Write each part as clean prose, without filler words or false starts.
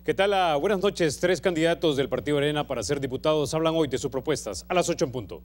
¿Qué tal? Buenas noches. 3 candidatos del Partido Arena para ser diputados hablan hoy de sus propuestas a las 8 en punto.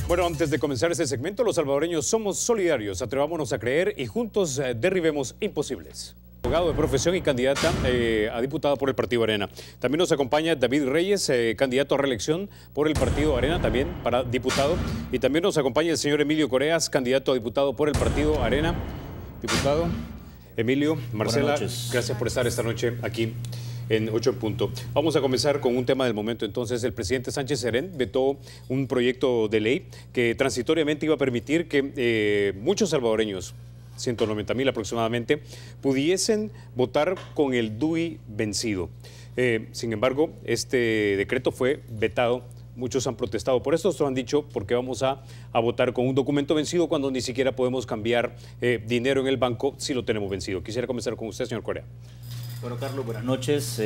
Bueno, antes de comenzar este segmento, los salvadoreños somos solidarios, atrevámonos a creer y juntos derribemos imposibles. Abogado de profesión y candidata a diputada por el Partido Arena. También nos acompaña David Reyes, candidato a reelección por el Partido Arena, también para diputado. Y también nos acompaña el señor Emilio Coreas, candidato a diputado por el Partido Arena. Diputado Emilio, Marcela, gracias por estar esta noche aquí en 8 en punto. Vamos a comenzar con un tema del momento. Entonces, el presidente Sánchez Serén vetó un proyecto de ley que transitoriamente iba a permitir que muchos salvadoreños, 190,000 aproximadamente, pudiesen votar con el DUI vencido. Sin embargo, este decreto fue vetado. Muchos han protestado por esto, han dicho porque vamos a votar con un documento vencido cuando ni siquiera podemos cambiar dinero en el banco si lo tenemos vencido. Quisiera comenzar con usted, señor Corea. Bueno, Carlos, buenas noches.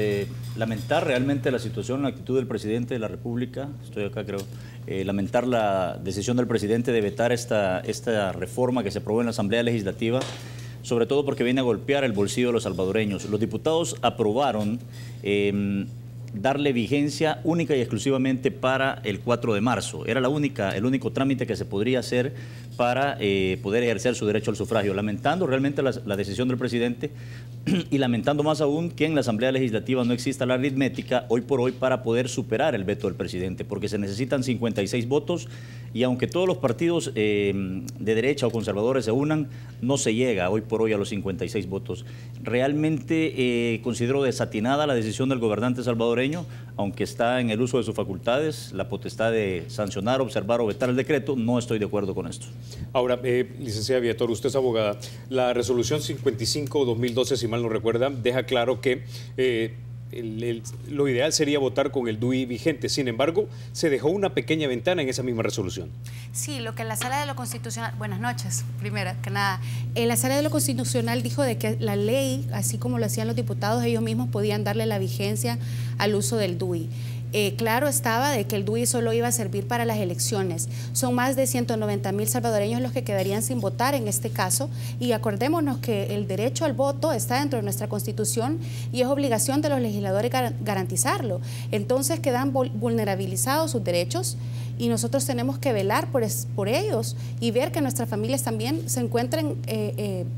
Lamentar realmente la situación, la actitud del presidente de la República, estoy acá creo, lamentar la decisión del presidente de vetar esta reforma que se aprobó en la Asamblea Legislativa, sobre todo porque viene a golpear el bolsillo de los salvadoreños. Los diputados aprobaron darle vigencia única y exclusivamente para el 4 de marzo. Era el único trámite que se podría hacer para poder ejercer su derecho al sufragio. Lamentando realmente la decisión del presidente y lamentando más aún que en la Asamblea Legislativa no exista la aritmética hoy por hoy para poder superar el veto del presidente, porque se necesitan 56 votos y aunque todos los partidos de derecha o conservadores se unan, no se llega hoy por hoy a los 56 votos. Realmente considero desatinada la decisión del gobernante salvadoreño, aunque está en el uso de sus facultades, la potestad de sancionar, observar o vetar el decreto. No estoy de acuerdo con esto. Ahora, licenciada Villator, usted es abogada. La resolución 55-2012, si mal no recuerda, deja claro que lo ideal sería votar con el DUI vigente. Sin embargo, se dejó una pequeña ventana en esa misma resolución. Sí, lo que la Sala de lo Constitucional... Buenas noches, primero que nada. La Sala de lo Constitucional dijo de que la ley, así como lo hacían los diputados, ellos mismos podían darle la vigencia al uso del DUI. Claro estaba de que el DUI solo iba a servir para las elecciones. Son más de 190,000 salvadoreños los que quedarían sin votar en este caso, y acordémonos que el derecho al voto está dentro de nuestra Constitución y es obligación de los legisladores garantizarlo. Entonces quedan vulnerabilizados sus derechos y nosotros tenemos que velar por ellos y ver que nuestras familias también se encuentren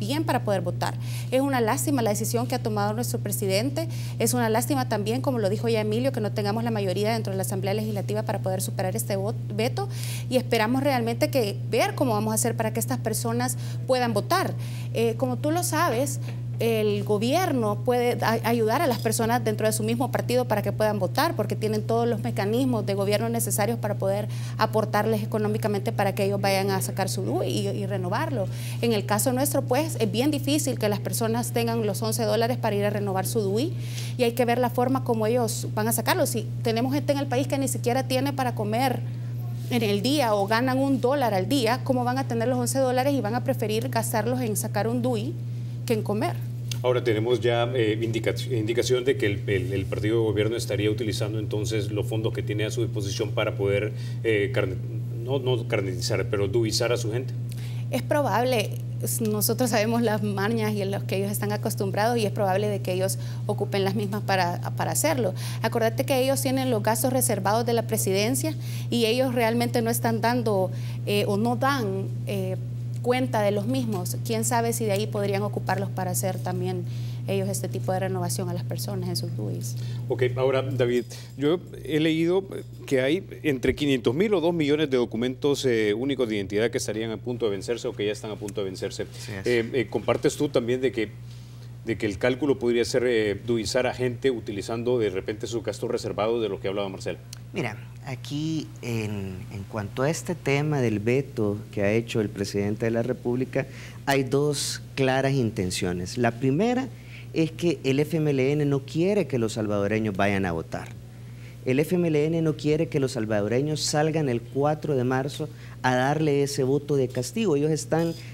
bien para poder votar. Es una lástima la decisión que ha tomado nuestro presidente, es una lástima también, como lo dijo ya Emilio, que no tengamos la mayoría dentro de la Asamblea Legislativa para poder superar este veto, y esperamos realmente ver cómo vamos a hacer para que estas personas puedan votar. Como tú lo sabes, el gobierno puede ayudar a las personas dentro de su mismo partido para que puedan votar, porque tienen todos los mecanismos de gobierno necesarios para poder aportarles económicamente para que ellos vayan a sacar su DUI y renovarlo. En el caso nuestro, pues, es bien difícil que las personas tengan los $11 para ir a renovar su DUI, y hay que ver la forma como ellos van a sacarlo. Si tenemos gente en el país que ni siquiera tiene para comer en el día o ganan $1 al día, ¿cómo van a tener los $11 y van a preferir gastarlos en sacar un DUI que en comer? Ahora tenemos ya indicación de que el partido de gobierno estaría utilizando entonces los fondos que tiene a su disposición para poder no carnetizar, pero duizar a su gente. Es probable, nosotros sabemos las mañas y en los que ellos están acostumbrados, y es probable de que ellos ocupen las mismas para hacerlo. Acuérdate que ellos tienen los gastos reservados de la presidencia y ellos realmente no están dando o no dan cuenta de los mismos. Quién sabe si de ahí podrían ocuparlos para hacer también ellos este tipo de renovación a las personas en sus DUIs. Ok, ahora David, yo he leído que hay entre 500,000 o 2 millones de documentos únicos de identidad que estarían a punto de vencerse o que ya están a punto de vencerse. ¿Compartes tú también de que el cálculo podría ser duizar a gente utilizando de repente sus gastos reservados, de lo que hablaba Marcela? Mira, aquí en cuanto a este tema del veto que ha hecho el presidente de la República, hay dos claras intenciones. La primera es que el FMLN no quiere que los salvadoreños vayan a votar. El FMLN no quiere que los salvadoreños salgan el 4 de marzo a darle ese voto de castigo. Ellos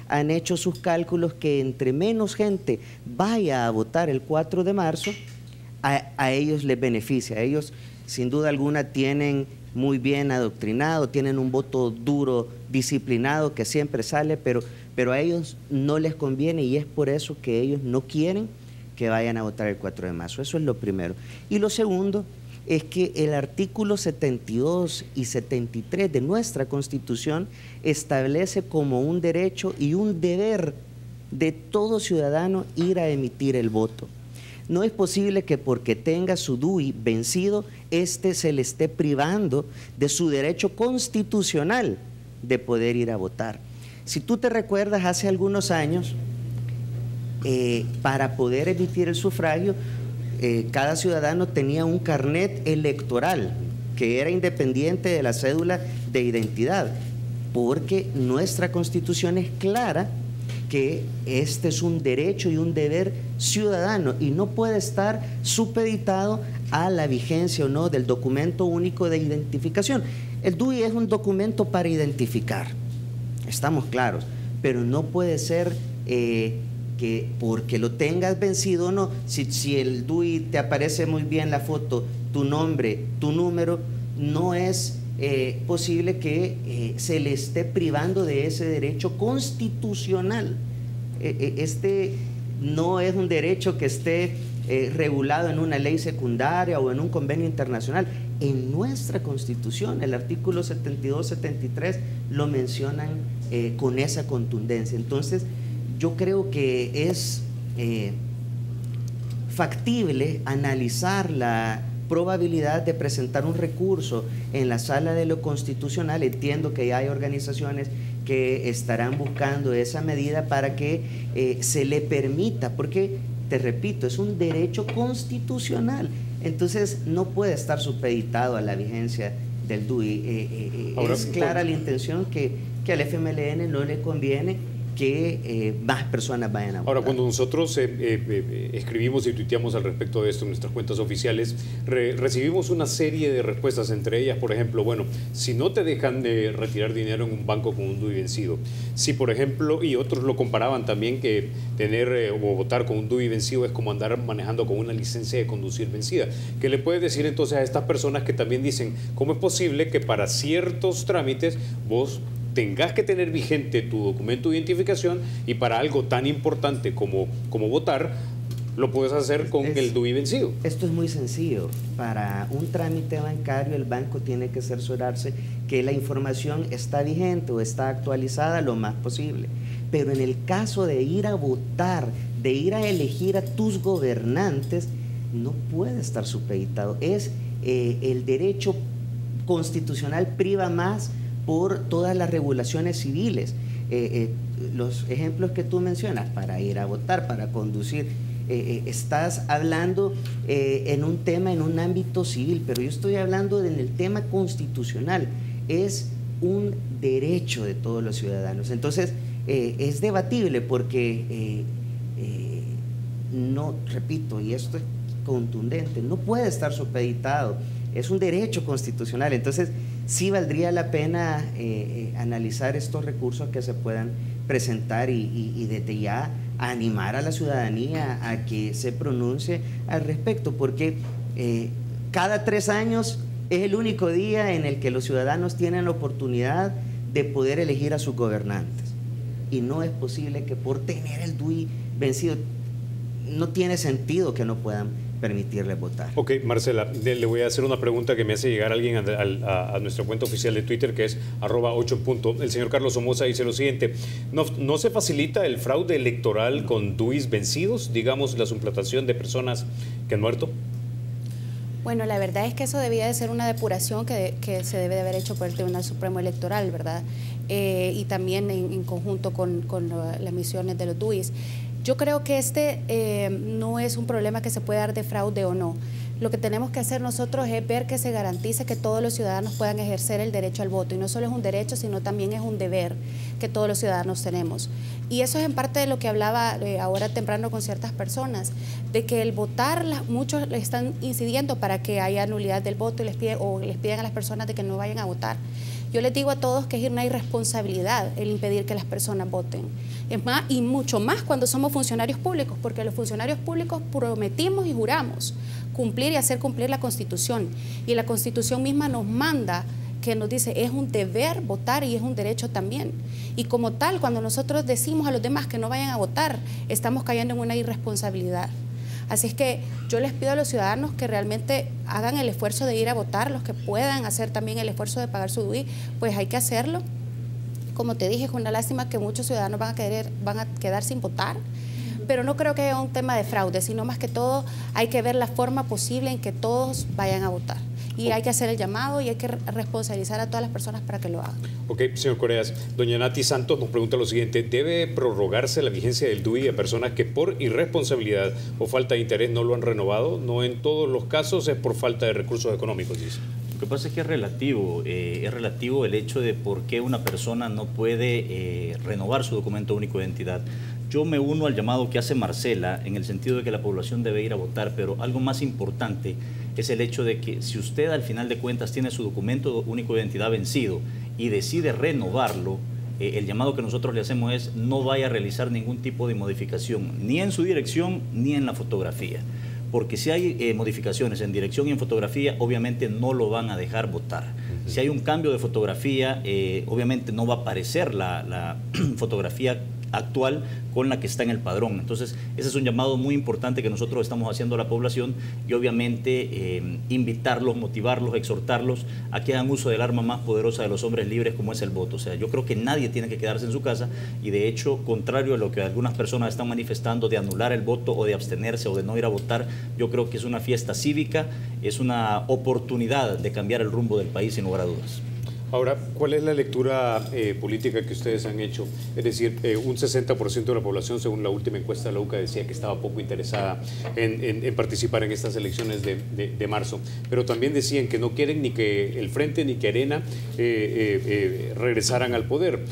han hecho sus cálculos que entre menos gente vaya a votar el 4 de marzo, a ellos les beneficia. Ellos, sin duda alguna, tienen muy bien adoctrinado, tienen un voto duro, disciplinado, que siempre sale, pero a ellos no les conviene, y es por eso que ellos no quieren que vayan a votar el 4 de marzo. Eso es lo primero. Y lo segundo es que el artículo 72 y 73 de nuestra Constitución establece como un derecho y un deber de todo ciudadano ir a emitir el voto. No es posible que porque tenga su DUI vencido, se le esté privando de su derecho constitucional de poder ir a votar. Si tú te recuerdas, hace algunos años, para poder emitir el sufragio, cada ciudadano tenía un carnet electoral que era independiente de la cédula de identidad, porque nuestra Constitución es clara que este es un derecho y un deber ciudadano y no puede estar supeditado a la vigencia o no del documento único de identificación. El DUI es un documento para identificar, estamos claros, pero no puede ser que porque lo tengas vencido o no, si el DUI te aparece muy bien la foto, tu nombre, tu número, no es posible que se le esté privando de ese derecho constitucional. Este no es un derecho que esté regulado en una ley secundaria o en un convenio internacional. En nuestra Constitución, el artículo 72, 73 lo mencionan con esa contundencia. Entonces, yo creo que es factible analizar la probabilidad de presentar un recurso en la Sala de lo Constitucional. Entiendo que ya hay organizaciones que estarán buscando esa medida para que se le permita, porque, te repito, es un derecho constitucional, entonces no puede estar supeditado a la vigencia del DUI. Es clara la intención que al FMLN no le conviene que más personas vayan a votar. Ahora, cuando nosotros escribimos y tuiteamos al respecto de esto en nuestras cuentas oficiales, recibimos una serie de respuestas, entre ellas, por ejemplo, bueno, si no te dejan de retirar dinero en un banco con un DUI vencido, si por ejemplo, y otros lo comparaban también, que tener o votar con un DUI vencido es como andar manejando con una licencia de conducir vencida. ¿Qué le puedes decir entonces a estas personas que también dicen, cómo es posible que para ciertos trámites vos tengas que tener vigente tu documento de identificación y para algo tan importante como votar, lo puedes hacer con el DUI vencido? Esto es muy sencillo. Para un trámite bancario, el banco tiene que cerciorarse que la información está vigente o está actualizada lo más posible. Pero en el caso de ir a votar, de ir a elegir a tus gobernantes, no puede estar supeditado. El derecho constitucional priva más por todas las regulaciones civiles. Los ejemplos que tú mencionas, para ir a votar, para conducir, estás hablando en un tema, en un ámbito civil, pero yo estoy hablando en el tema constitucional. Es un derecho de todos los ciudadanos. Entonces, es debatible porque, no, repito, y esto es contundente, no puede estar supeditado, es un derecho constitucional. Entonces, sí valdría la pena analizar estos recursos que se puedan presentar y desde ya animar a la ciudadanía a que se pronuncie al respecto, porque cada 3 años es el único día en el que los ciudadanos tienen la oportunidad de poder elegir a sus gobernantes, y no es posible que por tener el DUI vencido, no tiene sentido que no puedan permitirle votar. Ok, Marcela, le voy a hacer una pregunta que me hace llegar alguien a nuestra cuenta oficial de Twitter, que es @8. El señor Carlos Somoza dice lo siguiente: ¿No se facilita el fraude electoral con DUIs vencidos, digamos la suplantación de personas que han muerto? Bueno, la verdad es que eso debía de ser una depuración que se debe de haber hecho por el Tribunal Supremo Electoral, ¿verdad? Y también en conjunto con las misiones de los DUIs. Yo creo que no es un problema que se puede dar de fraude o no. lo que tenemos que hacer nosotros es ver que se garantice que todos los ciudadanos puedan ejercer el derecho al voto. Y no solo es un derecho, sino también es un deber que todos los ciudadanos tenemos. Y eso es en parte de lo que hablaba ahora temprano con ciertas personas, de que el votar, muchos le están incidiendo para que haya nulidad del voto y les piden a las personas de que no vayan a votar. Yo les digo a todos que es una irresponsabilidad el impedir que las personas voten. Es más, y mucho más cuando somos funcionarios públicos, porque los funcionarios públicos prometimos y juramos cumplir y hacer cumplir la Constitución. Y la Constitución misma nos manda, que nos dice, es un deber votar y es un derecho también. Y como tal, cuando nosotros decimos a los demás que no vayan a votar, estamos cayendo en una irresponsabilidad. Así es que yo les pido a los ciudadanos que realmente hagan el esfuerzo de ir a votar, los que puedan hacer también el esfuerzo de pagar su DUI, pues hay que hacerlo. Como te dije, es una lástima que muchos ciudadanos van a quedar sin votar, pero no creo que haya un tema de fraude, sino más que todo hay que ver la forma posible en que todos vayan a votar. Y hay que hacer el llamado y hay que responsabilizar a todas las personas para que lo hagan. Ok, señor Coreas. Doña Nati Santos nos pregunta lo siguiente: ¿debe prorrogarse la vigencia del DUI a personas que por irresponsabilidad o falta de interés no lo han renovado? No en todos los casos es por falta de recursos económicos, dice. Lo que pasa es que es relativo el hecho de por qué una persona no puede renovar su documento único de identidad. Yo me uno al llamado que hace Marcela en el sentido de que la población debe ir a votar, pero algo más importante es el hecho de que si usted al final de cuentas tiene su documento único de identidad vencido y decide renovarlo, el llamado que nosotros le hacemos es no vaya a realizar ningún tipo de modificación, ni en su dirección ni en la fotografía. Porque si hay modificaciones en dirección y en fotografía, obviamente no lo van a dejar votar. Si hay un cambio de fotografía, obviamente no va a aparecer la fotografía actual con la que está en el padrón. Entonces, ese es un llamado muy importante que nosotros estamos haciendo a la población y obviamente invitarlos, motivarlos, exhortarlos a que hagan uso del arma más poderosa de los hombres libres como es el voto. O sea, yo creo que nadie tiene que quedarse en su casa y de hecho, contrario a lo que algunas personas están manifestando de anular el voto o de abstenerse o de no ir a votar, yo creo que es una fiesta cívica, es una oportunidad de cambiar el rumbo del país sin lugar a dudas. Ahora, ¿cuál es la lectura política que ustedes han hecho? Es decir, un 60% de la población, según la última encuesta de la UCA, decía que estaba poco interesada en participar en estas elecciones de marzo. Pero también decían que no quieren ni que el Frente ni que Arena regresaran al poder.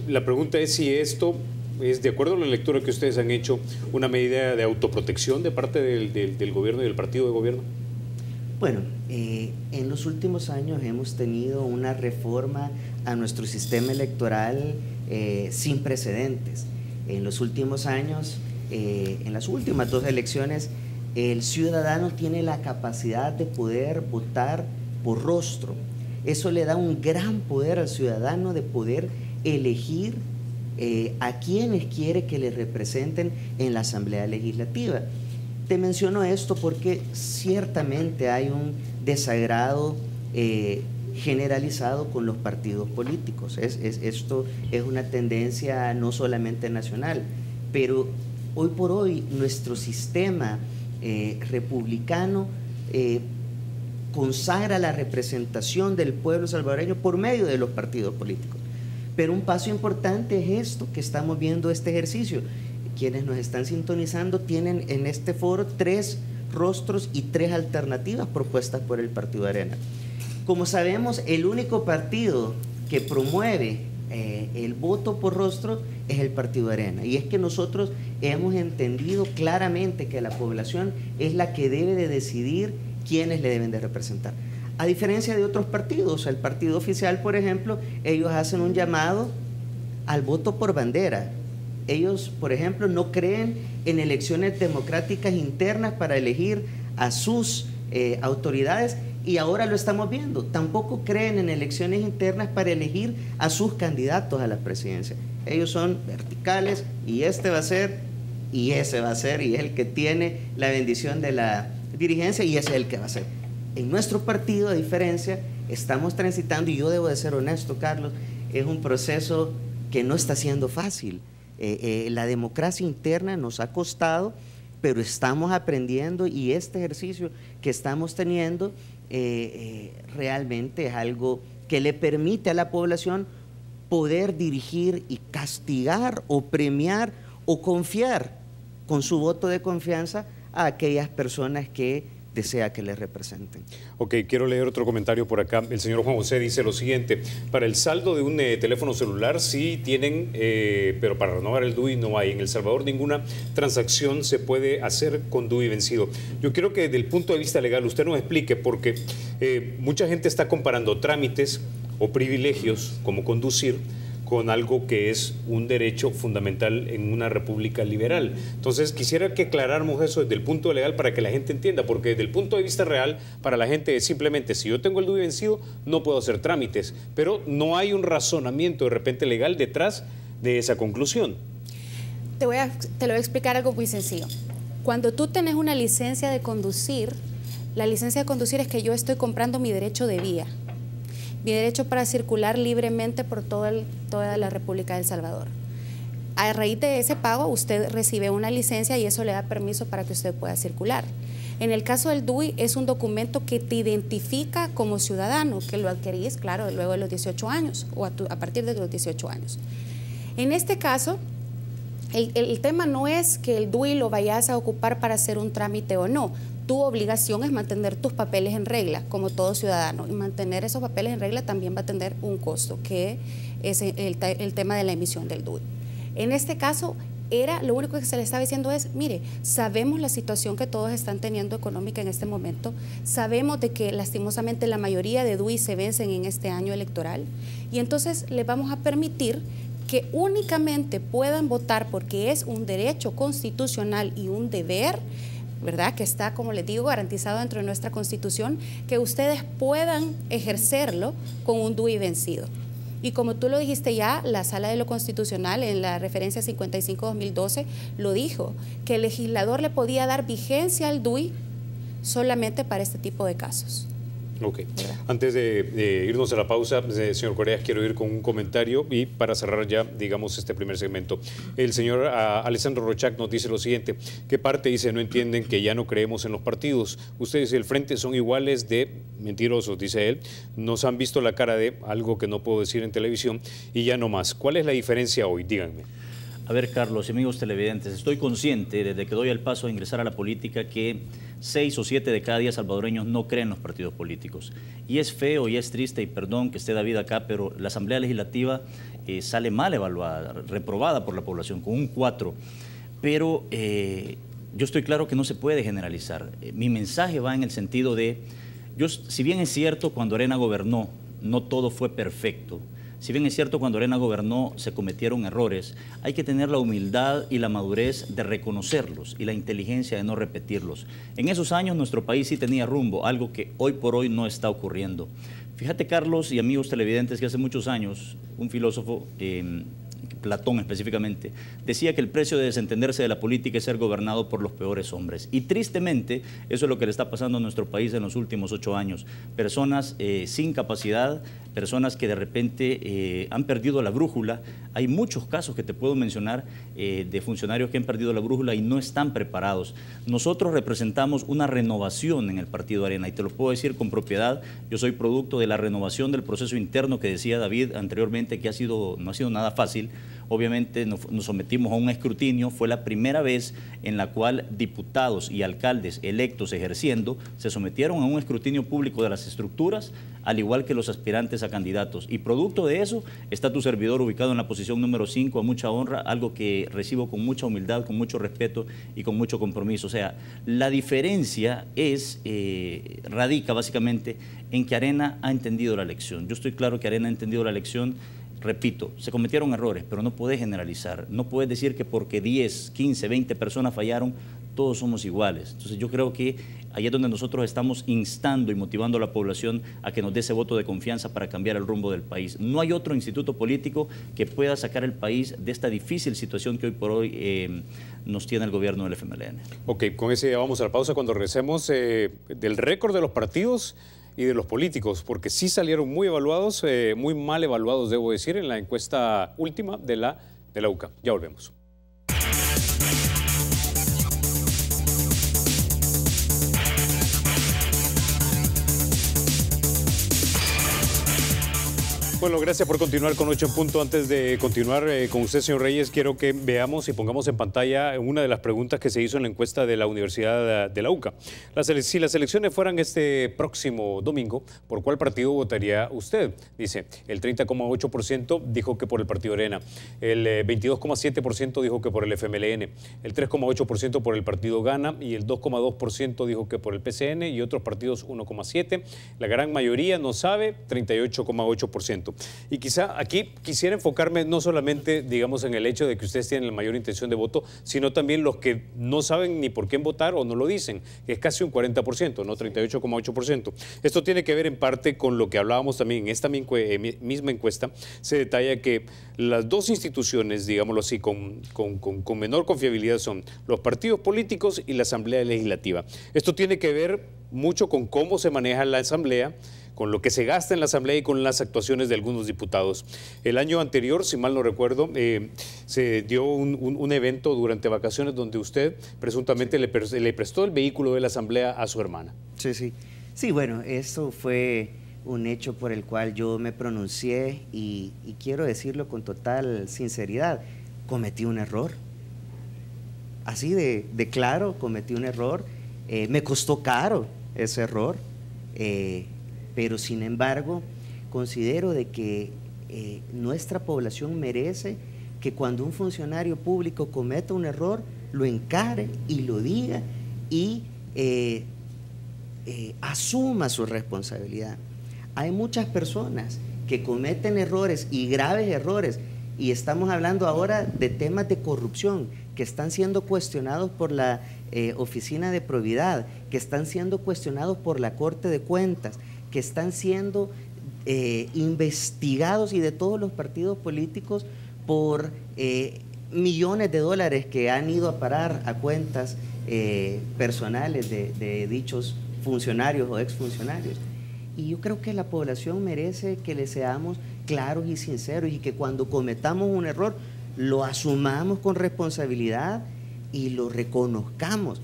La pregunta es si esto es, de acuerdo a la lectura que ustedes han hecho, una medida de autoprotección de parte del gobierno y del partido de gobierno. Bueno, en los últimos años hemos tenido una reforma a nuestro sistema electoral sin precedentes. En los últimos años, en las últimas 2 elecciones, el ciudadano tiene la capacidad de poder votar por rostro. Eso le da un gran poder al ciudadano de poder elegir a quienes quiere que le representen en la Asamblea Legislativa. Te menciono esto porque ciertamente hay un desagrado generalizado con los partidos políticos. Esto es una tendencia no solamente nacional, pero hoy por hoy nuestro sistema republicano consagra la representación del pueblo salvadoreño por medio de los partidos políticos. Pero un paso importante es esto que estamos viendo, este ejercicio. Quienes nos están sintonizando tienen en este foro 3 rostros y 3 alternativas propuestas por el Partido Arena. Como sabemos, el único partido que promueve el voto por rostro es el Partido Arena. Y es que nosotros hemos entendido claramente que la población es la que debe de decidir quiénes le deben de representar. A diferencia de otros partidos, el partido oficial, por ejemplo, ellos hacen un llamado al voto por bandera. Ellos, por ejemplo, no creen en elecciones democráticas internas para elegir a sus autoridades y ahora lo estamos viendo. Tampoco creen en elecciones internas para elegir a sus candidatos a la presidencia. Ellos son verticales y este va a ser y ese va a ser y es el que tiene la bendición de la dirigencia y ese es el que va a ser. En nuestro partido, a diferencia, estamos transitando, y yo debo de ser honesto, Carlos, es un proceso que no está siendo fácil. La democracia interna nos ha costado, pero estamos aprendiendo y este ejercicio que estamos teniendo realmente es algo que le permite a la población poder dirigir y castigar o premiar o confiar con su voto de confianza a aquellas personas que desea que le representen. Ok, quiero leer otro comentario por acá. El señor Juan José dice lo siguiente: para el saldo de un teléfono celular sí tienen, pero para renovar el DUI no hay. En El Salvador ninguna transacción se puede hacer con DUI vencido. Yo quiero que desde el punto de vista legal usted nos explique, porque mucha gente está comparando trámites o privilegios como conducir con algo que es un derecho fundamental en una república liberal. Entonces, quisiera que aclaráramos eso desde el punto legal para que la gente entienda, porque desde el punto de vista real, para la gente es simplemente, si yo tengo el DUI vencido, no puedo hacer trámites, pero no hay un razonamiento de repente legal detrás de esa conclusión. Te lo voy a explicar algo muy sencillo. Cuando tú tenés una licencia de conducir, la licencia de conducir es que yo estoy comprando mi derecho de vía, mi derecho para circular libremente por toda la República de El Salvador. A raíz de ese pago, usted recibe una licencia y eso le da permiso para que usted pueda circular. En el caso del DUI, es un documento que te identifica como ciudadano, que lo adquirís, claro, luego de los 18 años o a partir de los 18 años. En este caso, el tema no es que el DUI lo vayas a ocupar para hacer un trámite o no. Tu obligación es mantener tus papeles en regla, como todo ciudadano, y mantener esos papeles en regla también va a tener un costo, que es el tema de la emisión del DUI. En este caso, lo único que se le estaba diciendo es, mire, sabemos la situación que todos están teniendo económica en este momento, sabemos de que lastimosamente la mayoría de DUI se vencen en este año electoral, y entonces le vamos a permitir que únicamente puedan votar, porque es un derecho constitucional y un deber, ¿verdad?, que está, como les digo, garantizado dentro de nuestra Constitución, que ustedes puedan ejercerlo con un DUI vencido. Y como tú lo dijiste ya, la Sala de lo Constitucional en la referencia 55-2012 lo dijo, que el legislador le podía dar vigencia al DUI solamente para este tipo de casos. Ok. Antes de irnos a la pausa, señor Correa, quiero ir con un comentario y para cerrar ya, digamos, este primer segmento. El señor Alessandro Rochac nos dice lo siguiente: ¿qué parte dice no entienden que ya no creemos en los partidos? Ustedes y el Frente son iguales de mentirosos, dice él. Nos han visto la cara de algo que no puedo decir en televisión y ya no más. ¿Cuál es la diferencia hoy? Díganme. A ver, Carlos y amigos televidentes, estoy consciente desde que doy el paso a ingresar a la política que 6 o 7 de cada 10 salvadoreños no creen en los partidos políticos. Y es feo y es triste, y perdón que esté David acá, pero la Asamblea Legislativa sale mal evaluada, reprobada por la población, con un 4. Pero yo estoy claro que no se puede generalizar. Mi mensaje va en el sentido de, si bien es cierto, cuando Arena gobernó, no todo fue perfecto. Si bien es cierto, cuando Arena gobernó se cometieron errores, hay que tener la humildad y la madurez de reconocerlos y la inteligencia de no repetirlos. En esos años nuestro país sí tenía rumbo, algo que hoy por hoy no está ocurriendo. Fíjate, Carlos y amigos televidentes, que hace muchos años un filósofo, Platón específicamente, decía que el precio de desentenderse de la política es ser gobernado por los peores hombres. Y tristemente, eso es lo que le está pasando a nuestro país en los últimos 8 años. Personas sin capacidad, personas que de repente han perdido la brújula. Hay muchos casos que te puedo mencionar de funcionarios que han perdido la brújula y no están preparados. Nosotros representamos una renovación en el Partido Arena y te lo puedo decir con propiedad. Yo soy producto de la renovación del proceso interno que decía David anteriormente, que no ha sido nada fácil. Obviamente nos sometimos a un escrutinio. Fue la primera vez en la cual diputados y alcaldes electos ejerciendo se sometieron a un escrutinio público de las estructuras, al igual que los aspirantes a candidatos. Y producto de eso está tu servidor ubicado en la posición número 5, a mucha honra, algo que recibo con mucha humildad, con mucho respeto y con mucho compromiso. O sea, la diferencia radica básicamente en que Arena ha entendido la lección. Yo estoy claro que Arena ha entendido la lección. Repito, se cometieron errores, pero no puedes generalizar. No puedes decir que porque 10, 15, 20 personas fallaron, todos somos iguales. Entonces yo creo que ahí es donde nosotros estamos instando y motivando a la población a que nos dé ese voto de confianza para cambiar el rumbo del país. No hay otro instituto político que pueda sacar el país de esta difícil situación que hoy por hoy nos tiene el gobierno del FMLN. Ok, con ese vamos a la pausa cuando regresemos del récord de los partidos y de los políticos, porque sí salieron muy evaluados, muy mal evaluados, debo decir, en la encuesta última de la UCA. Ya volvemos. Bueno, gracias por continuar con 8 en punto. Antes de continuar con usted, señor Reyes, quiero que veamos y pongamos en pantalla una de las preguntas que se hizo en la encuesta de la Universidad de la UCA. Si las elecciones fueran este próximo domingo, ¿por cuál partido votaría usted? Dice, el 30,8% dijo que por el Partido Arena, el 22,7% dijo que por el FMLN, el 3,8% por el Partido Gana y el 2,2% dijo que por el PCN y otros partidos 1,7%. La gran mayoría no sabe, 38,8%. Y quizá aquí quisiera enfocarme no solamente, digamos, en el hecho de que ustedes tienen la mayor intención de voto, sino también los que no saben ni por qué votar o no lo dicen, que es casi un 40%, no 38,8%. Esto tiene que ver en parte con lo que hablábamos también en esta misma encuesta. Se detalla que las dos instituciones, digámoslo así, con menor confiabilidad son los partidos políticos y la Asamblea Legislativa. Esto tiene que ver mucho con cómo se maneja la Asamblea, con lo que se gasta en la Asamblea y con las actuaciones de algunos diputados. El año anterior, si mal no recuerdo, se dio un evento durante vacaciones donde usted presuntamente le prestó el vehículo de la Asamblea a su hermana. Sí. Sí, bueno, eso fue un hecho por el cual yo me pronuncié y quiero decirlo con total sinceridad, cometí un error. Así de claro, cometí un error. Me costó caro ese error. Pero sin embargo, considero de que nuestra población merece que cuando un funcionario público cometa un error, lo encare y lo diga y asuma su responsabilidad. Hay muchas personas que cometen errores y graves errores, y estamos hablando ahora de temas de corrupción que están siendo cuestionados por la Oficina de Probidad, que están siendo cuestionados por la Corte de Cuentas, que están siendo investigados y de todos los partidos políticos por millones de dólares que han ido a parar a cuentas personales de dichos funcionarios o exfuncionarios. Y yo creo que la población merece que le seamos claros y sinceros y que cuando cometamos un error lo asumamos con responsabilidad y lo reconozcamos.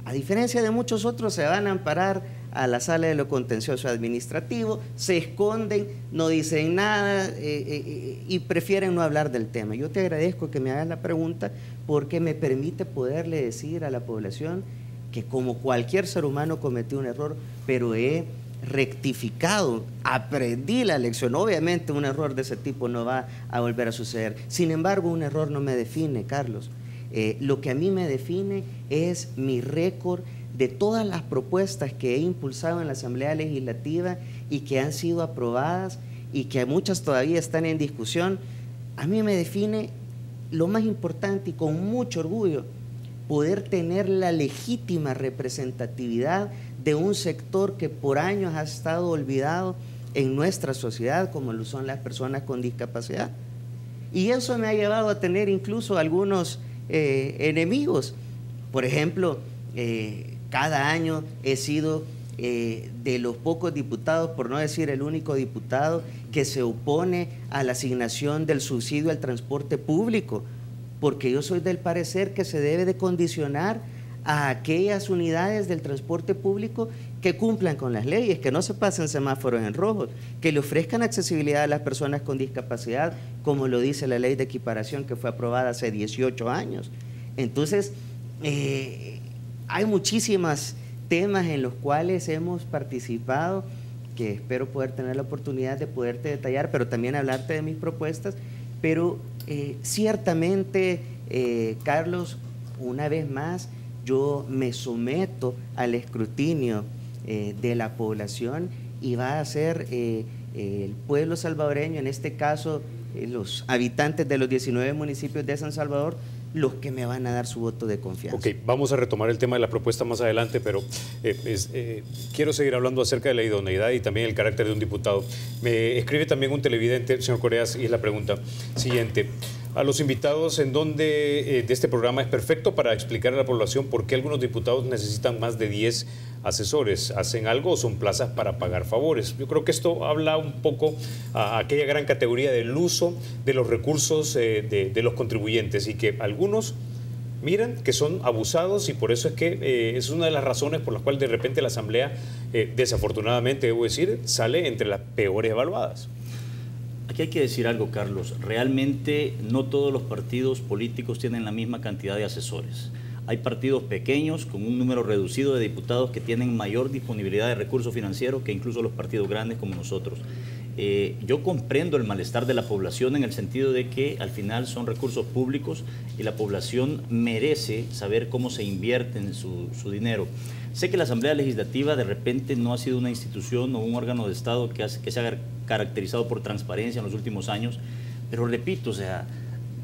A diferencia de muchos otros, se van a amparar a la sala de lo contencioso administrativo, se esconden, no dicen nada y prefieren no hablar del tema. Yo te agradezco que me hagas la pregunta porque me permite poderle decir a la población que como cualquier ser humano cometí un error, pero he rectificado, aprendí la lección. Obviamente un error de ese tipo no va a volver a suceder. Sin embargo, un error no me define, Carlos. Lo que a mí me define es mi récord de todas las propuestas que he impulsado en la Asamblea Legislativa y que han sido aprobadas y que muchas todavía están en discusión. A mí me define lo más importante y con mucho orgullo poder tener la legítima representatividad de un sector que por años ha estado olvidado en nuestra sociedad, como lo son las personas con discapacidad. Y eso me ha llevado a tener incluso algunos enemigos. Por ejemplo, cada año he sido de los pocos diputados, por no decir el único diputado, que se opone a la asignación del subsidio al transporte público, porque yo soy del parecer que se debe de condicionar a aquellas unidades del transporte público que cumplan con las leyes, que no se pasen semáforos en rojo, que le ofrezcan accesibilidad a las personas con discapacidad, como lo dice la ley de equiparación que fue aprobada hace 18 años. Entonces, hay muchísimos temas en los cuales hemos participado, que espero poder tener la oportunidad de poderte detallar, pero también hablarte de mis propuestas. Pero ciertamente, Carlos, una vez más, yo me someto al escrutinio de la población y va a ser el pueblo salvadoreño, en este caso los habitantes de los 19 municipios de San Salvador, los que me van a dar su voto de confianza. Ok, vamos a retomar el tema de la propuesta más adelante, pero quiero seguir hablando acerca de la idoneidad y también el carácter de un diputado. Me escribe también un televidente, señor Coreas, y es la pregunta siguiente. A los invitados, ¿en dónde de este programa es perfecto para explicar a la población por qué algunos diputados necesitan más de 10 asesores? ¿Hacen algo o son plazas para pagar favores? Yo creo que esto habla un poco a aquella gran categoría del uso de los recursos de los contribuyentes y que algunos miran que son abusados y por eso es que es una de las razones por las cuales de repente la Asamblea, desafortunadamente debo decir, sale entre las peores evaluadas. Aquí hay que decir algo, Carlos. Realmente no todos los partidos políticos tienen la misma cantidad de asesores. Hay partidos pequeños con un número reducido de diputados que tienen mayor disponibilidad de recursos financieros que incluso los partidos grandes como nosotros. Yo comprendo el malestar de la población en el sentido de que al final son recursos públicos y la población merece saber cómo se invierte en su dinero. Sé que la Asamblea Legislativa de repente no ha sido una institución o un órgano de Estado que se ha caracterizado por transparencia en los últimos años, pero repito, o sea,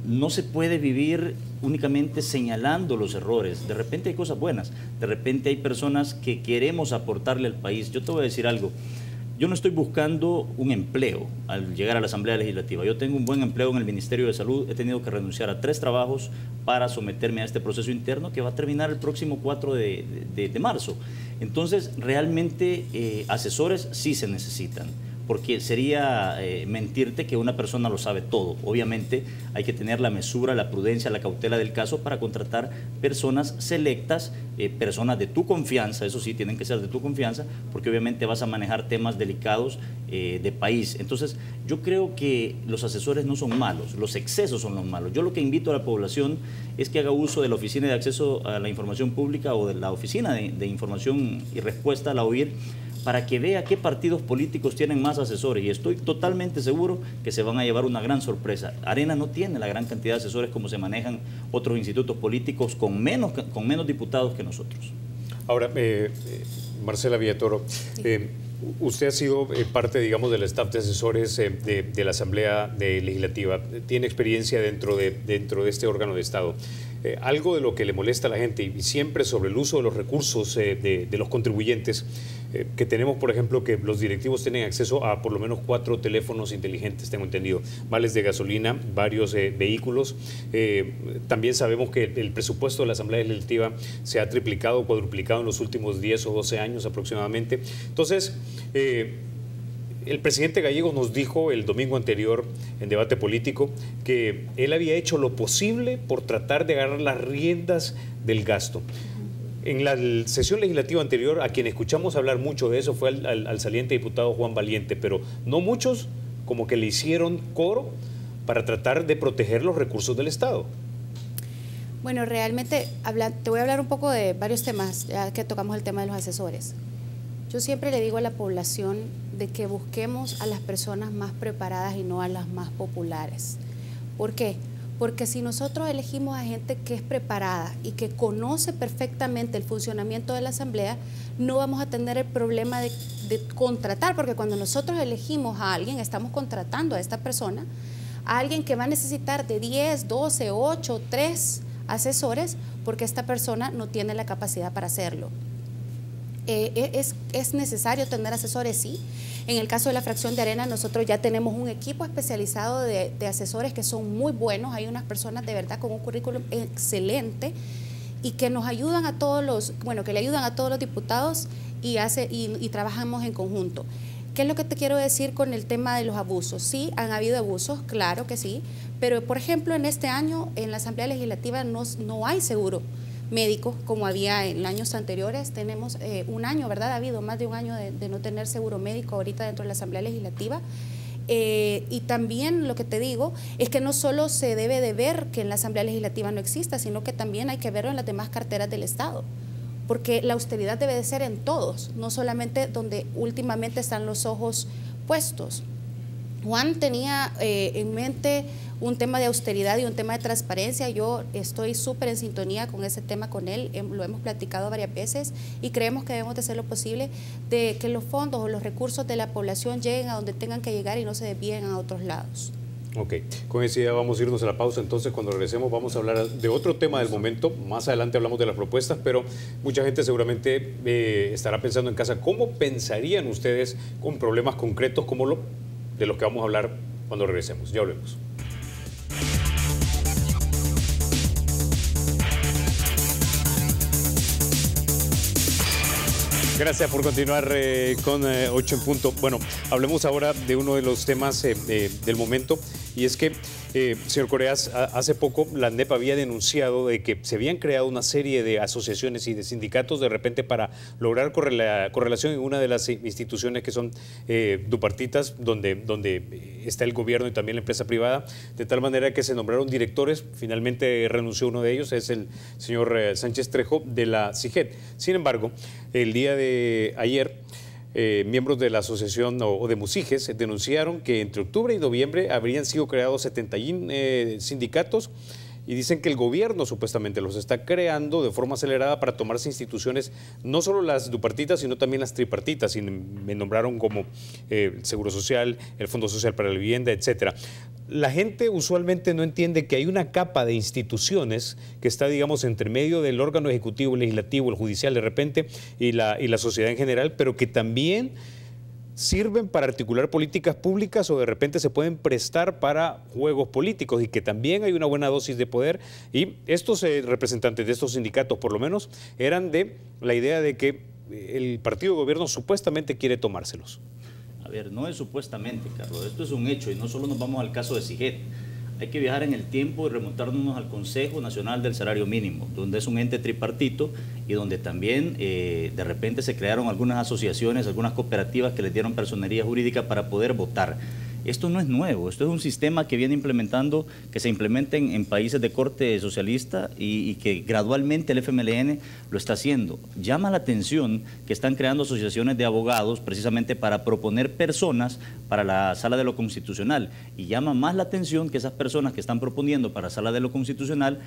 no se puede vivir únicamente señalando los errores. De repente hay cosas buenas, de repente hay personas que queremos aportarle al país. Yo te voy a decir algo. Yo no estoy buscando un empleo al llegar a la Asamblea Legislativa. Yo tengo un buen empleo en el Ministerio de Salud. He tenido que renunciar a 3 trabajos para someterme a este proceso interno que va a terminar el próximo 4 de marzo. Entonces, realmente asesores sí se necesitan, porque sería mentirte que una persona lo sabe todo. Obviamente hay que tener la mesura, la prudencia, la cautela del caso para contratar personas selectas, personas de tu confianza, eso sí, tienen que ser de tu confianza, porque obviamente vas a manejar temas delicados de país. Entonces, yo creo que los asesores no son malos, los excesos son los malos. Yo lo que invito a la población es que haga uso de la Oficina de Acceso a la Información Pública o de la Oficina de Información y Respuesta a la OIR, para que vea qué partidos políticos tienen más asesores, y estoy totalmente seguro que se van a llevar una gran sorpresa. Arena no tiene la gran cantidad de asesores como se manejan otros institutos políticos con menos diputados que nosotros. Ahora, Marcela Villatoro, usted ha sido parte, digamos, del staff de asesores de la Asamblea Legislativa. Tiene experiencia dentro de este órgano de Estado. Algo de lo que le molesta a la gente, y siempre sobre el uso de los recursos de los contribuyentes, que tenemos, por ejemplo, que los directivos tienen acceso a por lo menos 4 teléfonos inteligentes, tengo entendido, vales de gasolina, varios vehículos. También sabemos que el presupuesto de la Asamblea Legislativa se ha triplicado o cuadruplicado en los últimos 10 o 12 años aproximadamente. Entonces, el presidente Gallegos nos dijo el domingo anterior en debate político que él había hecho lo posible por tratar de agarrar las riendas del gasto. En la sesión legislativa anterior, a quien escuchamos hablar mucho de eso fue al saliente diputado Juan Valiente, pero no muchos como que le hicieron coro para tratar de proteger los recursos del Estado. Bueno, realmente te voy a hablar un poco de varios temas, ya que tocamos el tema de los asesores. Yo siempre le digo a la población de que busquemos a las personas más preparadas y no a las más populares. ¿Por qué? Porque si nosotros elegimos a gente que es preparada y que conoce perfectamente el funcionamiento de la Asamblea, no vamos a tener el problema de contratar, porque cuando nosotros elegimos a alguien, estamos contratando a esta persona, a alguien que va a necesitar de 10, 12, 8, 3 asesores, porque esta persona no tiene la capacidad para hacerlo. ¿Es necesario tener asesores? Sí. En el caso de la fracción de Arena, nosotros ya tenemos un equipo especializado de asesores que son muy buenos. Hay unas personas de verdad con un currículum excelente y que nos ayudan a todos los, que le ayudan a todos los diputados y trabajamos en conjunto. ¿Qué es lo que te quiero decir con el tema de los abusos? Sí, han habido abusos, claro que sí, pero por ejemplo en este año en la Asamblea Legislativa no hay seguro médico como había en años anteriores. Tenemos un año, ¿verdad? Ha habido más de un año de no tener seguro médico ahorita dentro de la Asamblea Legislativa. Y también lo que te digo es que no solo se debe de ver que en la Asamblea Legislativa no exista, sino que también hay que verlo en las demás carteras del Estado, porque la austeridad debe de ser en todos, no solamente donde últimamente están los ojos puestos. Juan tenía en mente un tema de austeridad y un tema de transparencia. Yo estoy súper en sintonía con ese tema con él, lo hemos platicado varias veces y creemos que debemos de hacer lo posible de que los fondos o los recursos de la población lleguen a donde tengan que llegar y no se desvíen a otros lados. Ok, con esa idea vamos a irnos a la pausa. Entonces, cuando regresemos vamos a hablar de otro tema del momento. Más adelante hablamos de las propuestas, pero mucha gente seguramente estará pensando en casa, ¿cómo pensarían ustedes con problemas concretos como de los que vamos a hablar cuando regresemos? Ya volvemos. Gracias por continuar con 8 en punto. Bueno, hablemos ahora de uno de los temas del momento, y es que Señor Coreas, hace poco la ANDEP había denunciado de que se habían creado una serie de asociaciones y de sindicatos de repente para lograr correlación en una de las instituciones que son dupartitas, donde está el gobierno y también la empresa privada, de tal manera que se nombraron directores. Finalmente renunció uno de ellos, es el señor Sánchez Trejo de la CIGET. Sin embargo, el día de ayer, miembros de la asociación o de Musiges denunciaron que entre octubre y noviembre habrían sido creados 71 sindicatos y dicen que el gobierno supuestamente los está creando de forma acelerada para tomarse instituciones, no solo las dupartitas, sino también las tripartitas, y me nombraron como el Seguro Social, el Fondo Social para la Vivienda, etcétera. La gente usualmente no entiende que hay una capa de instituciones que está, digamos, entre medio del órgano ejecutivo, el legislativo, el judicial de repente y la sociedad en general, pero que también sirven para articular políticas públicas o de repente se pueden prestar para juegos políticos, y que también hay una buena dosis de poder. Y estos representantes de estos sindicatos, por lo menos, eran de la idea de que el partido de gobierno supuestamente quiere tomárselos. A ver, no es supuestamente, Carlos, esto es un hecho, y no solo nos vamos al caso de CIGET. Hay que viajar en el tiempo y remontarnos al Consejo Nacional del Salario Mínimo, donde es un ente tripartito y donde también de repente se crearon algunas asociaciones, algunas cooperativas que les dieron personería jurídica para poder votar. Esto no es nuevo, esto es un sistema que viene implementando, que se implementa en países de corte socialista y que gradualmente el FMLN lo está haciendo. Llama la atención que están creando asociaciones de abogados precisamente para proponer personas para la Sala de lo Constitucional, y llama más la atención que esas personas que están proponiendo para la Sala de lo Constitucional,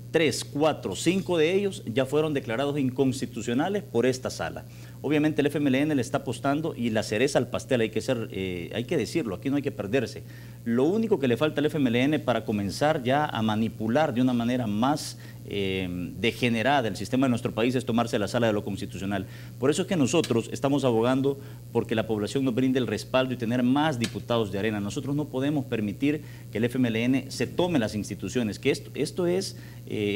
3, 4, 5 de ellos ya fueron declarados inconstitucionales por esta sala. Obviamente el FMLN le está apostando, y la cereza al pastel, hay que decirlo, aquí no hay que perderse. Lo único que le falta al FMLN para comenzar ya a manipular de una manera más degenerada el sistema de nuestro país es tomarse la Sala de lo Constitucional. Por eso es que nosotros estamos abogando porque la población nos brinde el respaldo y tener más diputados de arena. Nosotros no podemos permitir que el FMLN se tome las instituciones, que esto es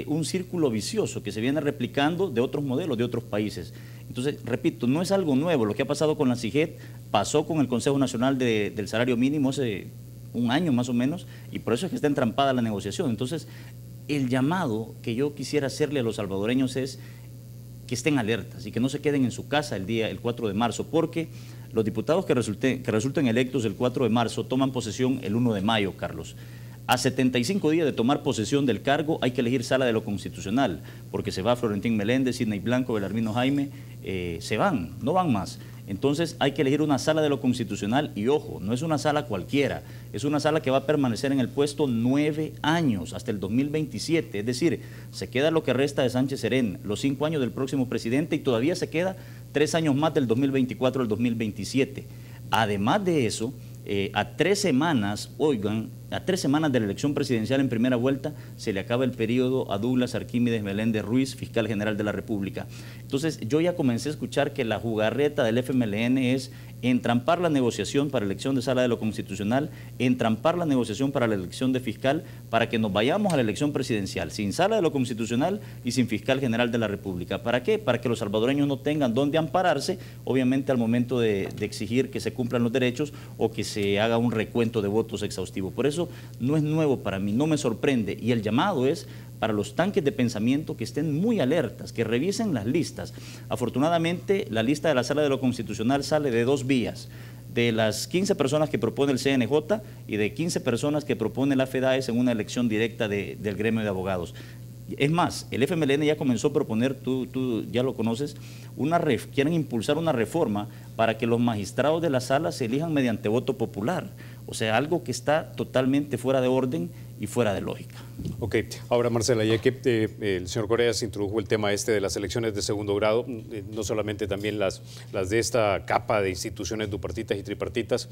un círculo vicioso que se viene replicando de otros modelos, de otros países. Entonces, repito, no es algo nuevo. Lo que ha pasado con la CIGET pasó con el Consejo Nacional del Salario Mínimo hace un año más o menos, y por eso es que está entrampada la negociación. Entonces, el llamado que yo quisiera hacerle a los salvadoreños es que estén alertas y que no se queden en su casa el 4 de marzo, porque los diputados que resulten electos el 4 de marzo toman posesión el 1 de mayo, Carlos. A 75 días de tomar posesión del cargo hay que elegir Sala de lo Constitucional, porque se va Florentín Meléndez, Sidney Blanco, Belarmino Jaime, se van, no van más. Entonces hay que elegir una Sala de lo Constitucional, y ojo, no es una sala cualquiera, es una sala que va a permanecer en el puesto 9 años, hasta el 2027, es decir, se queda lo que resta de Sánchez Serén, los 5 años del próximo presidente, y todavía se queda 3 años más del 2024 al 2027. Además de eso, a 3 semanas, oigan, a 3 semanas de la elección presidencial en primera vuelta, se le acaba el periodo a Douglas Arquímedes Meléndez Ruiz, fiscal general de la República. Entonces, yo ya comencé a escuchar que la jugarreta del FMLN es entrampar la negociación para la elección de Sala de lo Constitucional, entrampar la negociación para la elección de fiscal, para que nos vayamos a la elección presidencial sin Sala de lo Constitucional y sin fiscal general de la República. ¿Para qué? Para que los salvadoreños no tengan dónde ampararse, obviamente al momento de exigir que se cumplan los derechos o que se haga un recuento de votos exhaustivo. Por eso no es nuevo para mí, no me sorprende, y el llamado es para los tanques de pensamiento que estén muy alertas, que revisen las listas. Afortunadamente, la lista de la Sala de lo Constitucional sale de 2 vías, de las 15 personas que propone el CNJ y de 15 personas que propone la FEDAES en una elección directa del gremio de abogados. Es más, el FMLN ya comenzó a proponer, tú ya lo conoces, quieren impulsar una reforma para que los magistrados de la sala se elijan mediante voto popular. O sea, algo que está totalmente fuera de orden y fuera de lógica. Ok, ahora Marcela, ya que el señor Coreas introdujo el tema de las elecciones de segundo grado, no solamente también las de esta capa de instituciones dupartitas y tripartitas,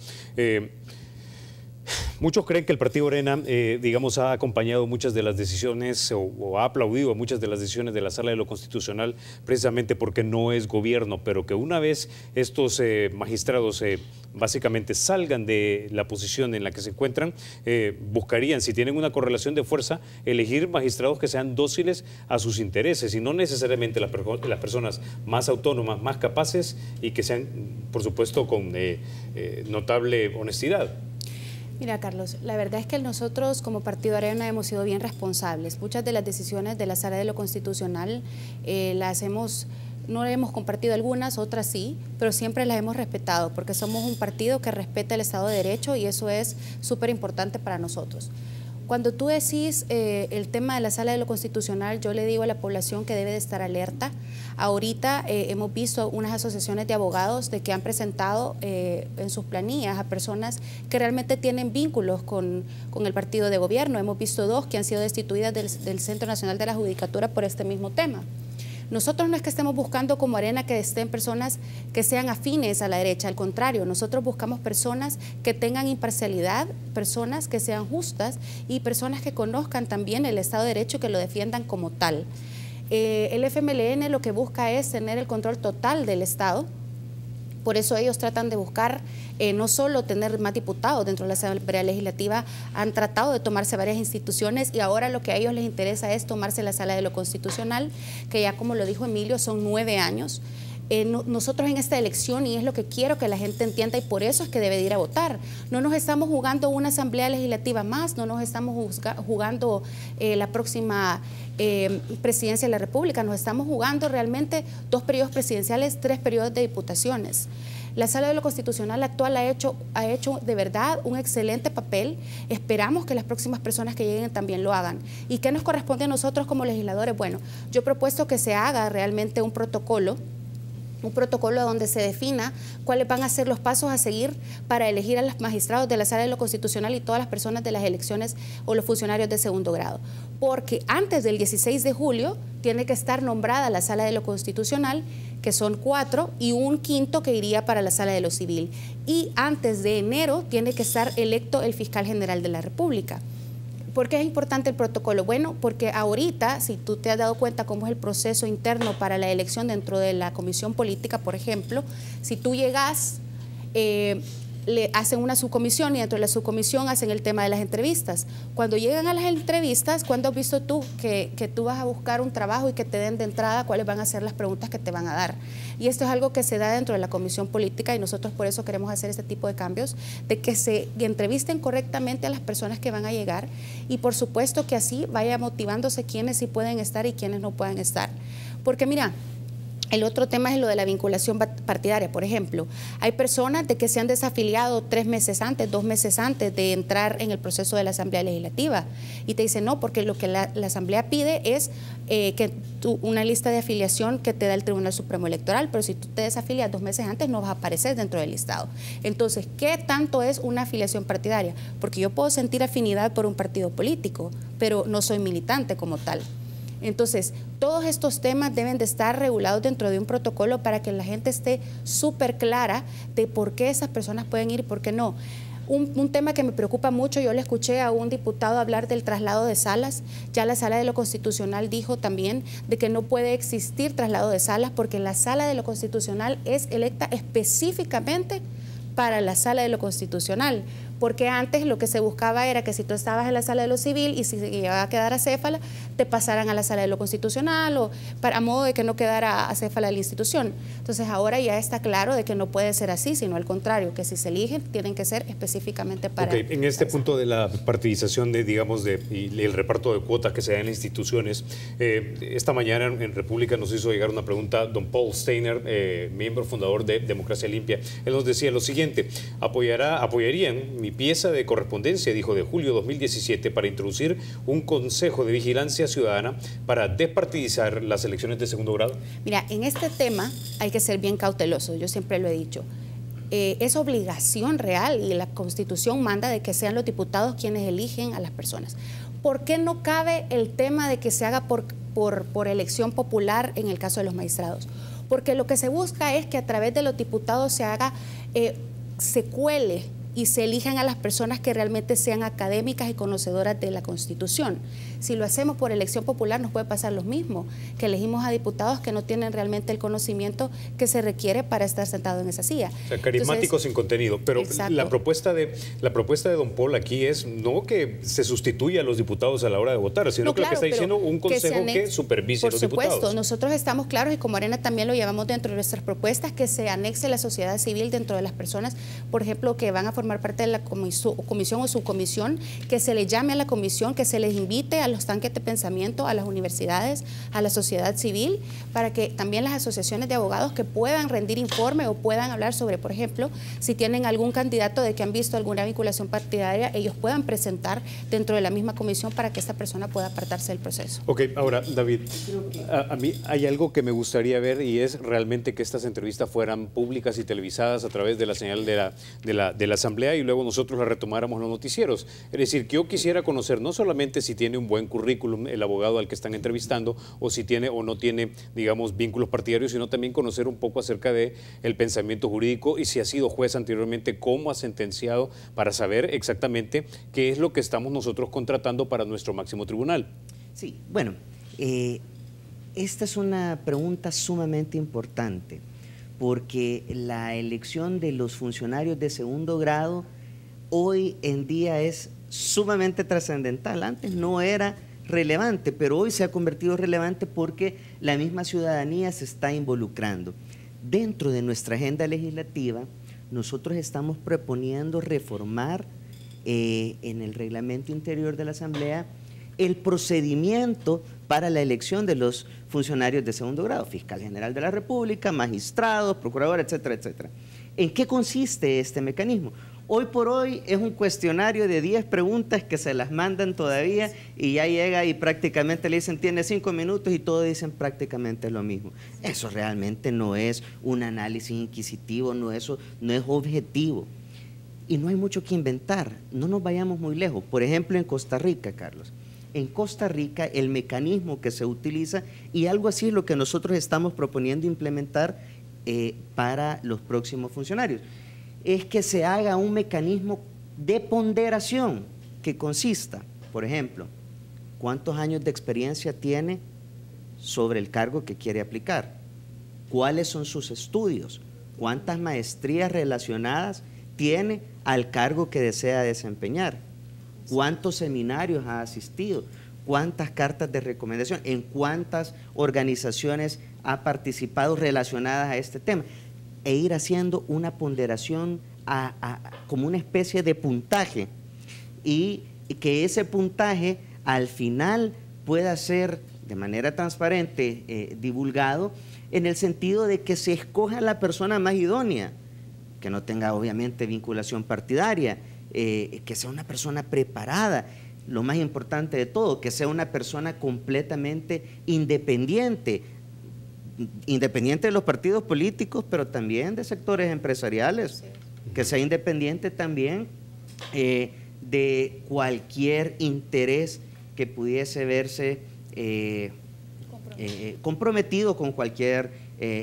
muchos creen que el partido Arena, digamos, ha acompañado muchas de las decisiones o ha aplaudido muchas de las decisiones de la Sala de lo Constitucional precisamente porque no es gobierno, pero que una vez estos magistrados básicamente salgan de la posición en la que se encuentran, buscarían, si tienen una correlación de fuerza, elegir magistrados que sean dóciles a sus intereses y no necesariamente las personas más autónomas, más capaces y que sean, por supuesto, con notable honestidad. Mira, Carlos, la verdad es que nosotros como Partido Arena hemos sido bien responsables. Muchas de las decisiones de la Sala de lo Constitucional no hemos compartido algunas, otras sí, pero siempre las hemos respetado porque somos un partido que respeta el Estado de Derecho y eso es súper importante para nosotros. Cuando tú decís el tema de la Sala de lo Constitucional, yo le digo a la población que debe de estar alerta. Ahorita hemos visto unas asociaciones de abogados de que han presentado en sus planillas a personas que realmente tienen vínculos con el partido de gobierno. Hemos visto 2 que han sido destituidas del Centro Nacional de la Judicatura por este mismo tema. Nosotros no es que estemos buscando como Arena que estén personas que sean afines a la derecha, al contrario, nosotros buscamos personas que tengan imparcialidad, personas que sean justas y personas que conozcan también el Estado de Derecho y que lo defiendan como tal. El FMLN lo que busca es tener el control total del Estado. Por eso ellos tratan de buscar no solo tener más diputados dentro de la Asamblea Legislativa, han tratado de tomarse varias instituciones y ahora lo que a ellos les interesa es tomarse la Sala de lo Constitucional, que ya como lo dijo Emilio, son 9 años. Nosotros en esta elección, y es lo que quiero que la gente entienda y por eso es que debe de ir a votar, no nos estamos jugando una Asamblea Legislativa más, no nos estamos jugando la próxima presidencia de la República, nos estamos jugando realmente 2 periodos presidenciales, 3 periodos de diputaciones. La Sala de lo Constitucional actual ha hecho de verdad un excelente papel. Esperamos que las próximas personas que lleguen también lo hagan. ¿Y qué nos corresponde a nosotros como legisladores? Bueno, yo he propuesto que se haga realmente un protocolo donde se defina cuáles van a ser los pasos a seguir para elegir a los magistrados de la Sala de lo Constitucional y todas las personas de las elecciones o los funcionarios de segundo grado. Porque antes del 16 de julio tiene que estar nombrada la Sala de lo Constitucional, que son 4, y un quinto que iría para la Sala de lo Civil. Y antes de enero tiene que estar electo el Fiscal General de la República. ¿Por qué es importante el protocolo? Bueno, porque ahorita, si tú te has dado cuenta cómo es el proceso interno para la elección dentro de la comisión política, por ejemplo, si tú llegas, le hacen una subcomisión y dentro de la subcomisión hacen el tema de las entrevistas. Cuando llegan a las entrevistas, ¿cuándo has visto tú que tú vas a buscar un trabajo y que te den de entrada cuáles van a ser las preguntas que te van a dar? Y esto es algo que se da dentro de la comisión política y nosotros por eso queremos hacer este tipo de cambios, de que se entrevisten correctamente a las personas que van a llegar y por supuesto que así vaya motivándose quiénes sí pueden estar y quiénes no pueden estar. Porque mira, el otro tema es lo de la vinculación partidaria, por ejemplo. Hay personas de que se han desafiliado 3 meses antes, 2 meses antes de entrar en el proceso de la Asamblea Legislativa. Y te dicen, no, porque lo que la Asamblea pide es una lista de afiliación que te da el Tribunal Supremo Electoral, pero si tú te desafilias 2 meses antes no vas a aparecer dentro del listado. Entonces, ¿qué tanto es una afiliación partidaria? Porque yo puedo sentir afinidad por un partido político, pero no soy militante como tal. Entonces, todos estos temas deben de estar regulados dentro de un protocolo para que la gente esté súper clara de por qué esas personas pueden ir y por qué no. Un tema que me preocupa mucho, yo le escuché a un diputado hablar del traslado de salas, ya la Sala de lo Constitucional dijo también de que no puede existir traslado de salas porque la Sala de lo Constitucional es electa específicamente para la Sala de lo Constitucional, porque antes lo que se buscaba era que si tú estabas en la Sala de lo Civil y si llegaba a quedar acéfala, te pasaran a la Sala de lo Constitucional o a modo de que no quedara acéfala la institución. Entonces ahora ya está claro de que no puede ser así, sino al contrario, que si se eligen tienen que ser específicamente para... Okay. En este punto de la partidización y el reparto de cuotas que se da en instituciones, esta mañana en República nos hizo llegar una pregunta don Paul Steiner, miembro fundador de Democracia Limpia. Él nos decía lo siguiente: apoyarían mi pieza de correspondencia, dijo, de julio 2017 para introducir un consejo de vigilancia ciudadana para despartidizar las elecciones de segundo grado. Mira, en este tema hay que ser bien cauteloso, yo siempre lo he dicho. Es obligación real y la Constitución manda de que sean los diputados quienes eligen a las personas. ¿Por qué no cabe el tema de que se haga por elección popular en el caso de los magistrados? Porque lo que se busca es que a través de los diputados se haga, se cuele y se elijan a las personas que realmente sean académicas y conocedoras de la Constitución. Si lo hacemos por elección popular nos puede pasar lo mismo, que elegimos a diputados que no tienen realmente el conocimiento que se requiere para estar sentado en esa silla. O sea, carismáticos sin contenido. Pero la propuesta de don Paul aquí es no que se sustituya a los diputados a la hora de votar, sino que lo que está diciendo un consejo que supervise a los diputados. Por supuesto, nosotros estamos claros y como Arena también lo llevamos dentro de nuestras propuestas, que se anexe la sociedad civil dentro de las personas, por ejemplo, que van a formar formar parte de la comisión o subcomisión, que se les llame a la comisión, que se les invite a los tanques de pensamiento, a las universidades, a la sociedad civil, para que también las asociaciones de abogados que puedan rendir informe o puedan hablar sobre, por ejemplo, si tienen algún candidato de que han visto alguna vinculación partidaria, ellos puedan presentar dentro de la misma comisión para que esta persona pueda apartarse del proceso. Ok, ahora, David, a mí hay algo que me gustaría ver y es realmente que estas entrevistas fueran públicas y televisadas a través de la señal de la Asamblea y luego nosotros la retomáramos los noticieros. Es decir, que yo quisiera conocer no solamente si tiene un buen currículum el abogado al que están entrevistando o si tiene o no tiene, digamos, vínculos partidarios, sino también conocer un poco acerca de el pensamiento jurídico y si ha sido juez anteriormente, cómo ha sentenciado, para saber exactamente qué es lo que estamos nosotros contratando para nuestro máximo tribunal. Sí, bueno, esta es una pregunta sumamente importante porque la elección de los funcionarios de segundo grado hoy en día es sumamente trascendental. Antes no era relevante, pero hoy se ha convertido relevante porque la misma ciudadanía se está involucrando. Dentro de nuestra agenda legislativa, nosotros estamos proponiendo reformar en el reglamento interior de la Asamblea el procedimiento para la elección de los funcionarios de segundo grado, fiscal general de la República, magistrados, procurador, etcétera, etcétera. ¿En qué consiste este mecanismo? Hoy por hoy es un cuestionario de 10 preguntas que se las mandan todavía y ya llega y prácticamente le dicen tiene 5 minutos y todos dicen prácticamente lo mismo. Eso realmente no es un análisis inquisitivo, eso no es objetivo. Y no hay mucho que inventar, no nos vayamos muy lejos. Por ejemplo, en Costa Rica, Carlos. En Costa Rica el mecanismo que se utiliza, y algo así es lo que nosotros estamos proponiendo implementar para los próximos funcionarios, es que se haga un mecanismo de ponderación que consista, por ejemplo, cuántos años de experiencia tiene sobre el cargo que quiere aplicar, cuáles son sus estudios, cuántas maestrías relacionadas tiene al cargo que desea desempeñar, cuántos seminarios ha asistido, cuántas cartas de recomendación, en cuántas organizaciones ha participado relacionadas a este tema, e ir haciendo una ponderación como una especie de puntaje y que ese puntaje al final pueda ser de manera transparente divulgado en el sentido de que se escoja la persona más idónea, que no tenga obviamente vinculación partidaria, que sea una persona preparada, lo más importante de todo, que sea una persona completamente independiente de los partidos políticos, pero también de sectores empresariales, que sea independiente también de cualquier interés que pudiese verse comprometido con cualquier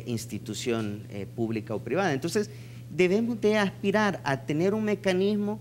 institución pública o privada. Entonces, debemos de aspirar a tener un mecanismo,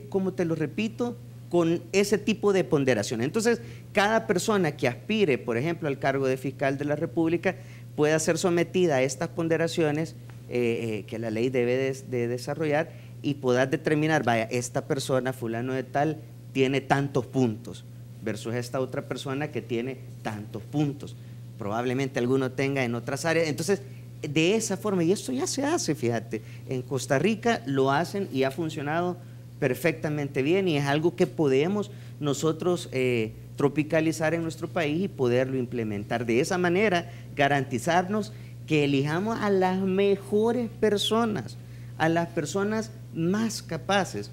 como te lo repito, con ese tipo de ponderación. Entonces, cada persona que aspire, por ejemplo, al cargo de fiscal de la República, pueda ser sometida a estas ponderaciones que la ley debe de desarrollar y poder determinar, vaya, esta persona, fulano de tal, tiene tantos puntos, versus esta otra persona que tiene tantos puntos. Probablemente alguno tenga en otras áreas. Entonces, de esa forma, y esto ya se hace, fíjate, en Costa Rica lo hacen y ha funcionado perfectamente bien y es algo que podemos nosotros tropicalizar en nuestro país y poderlo implementar. De esa manera, garantizarnos que elijamos a las mejores personas, a las personas más capaces.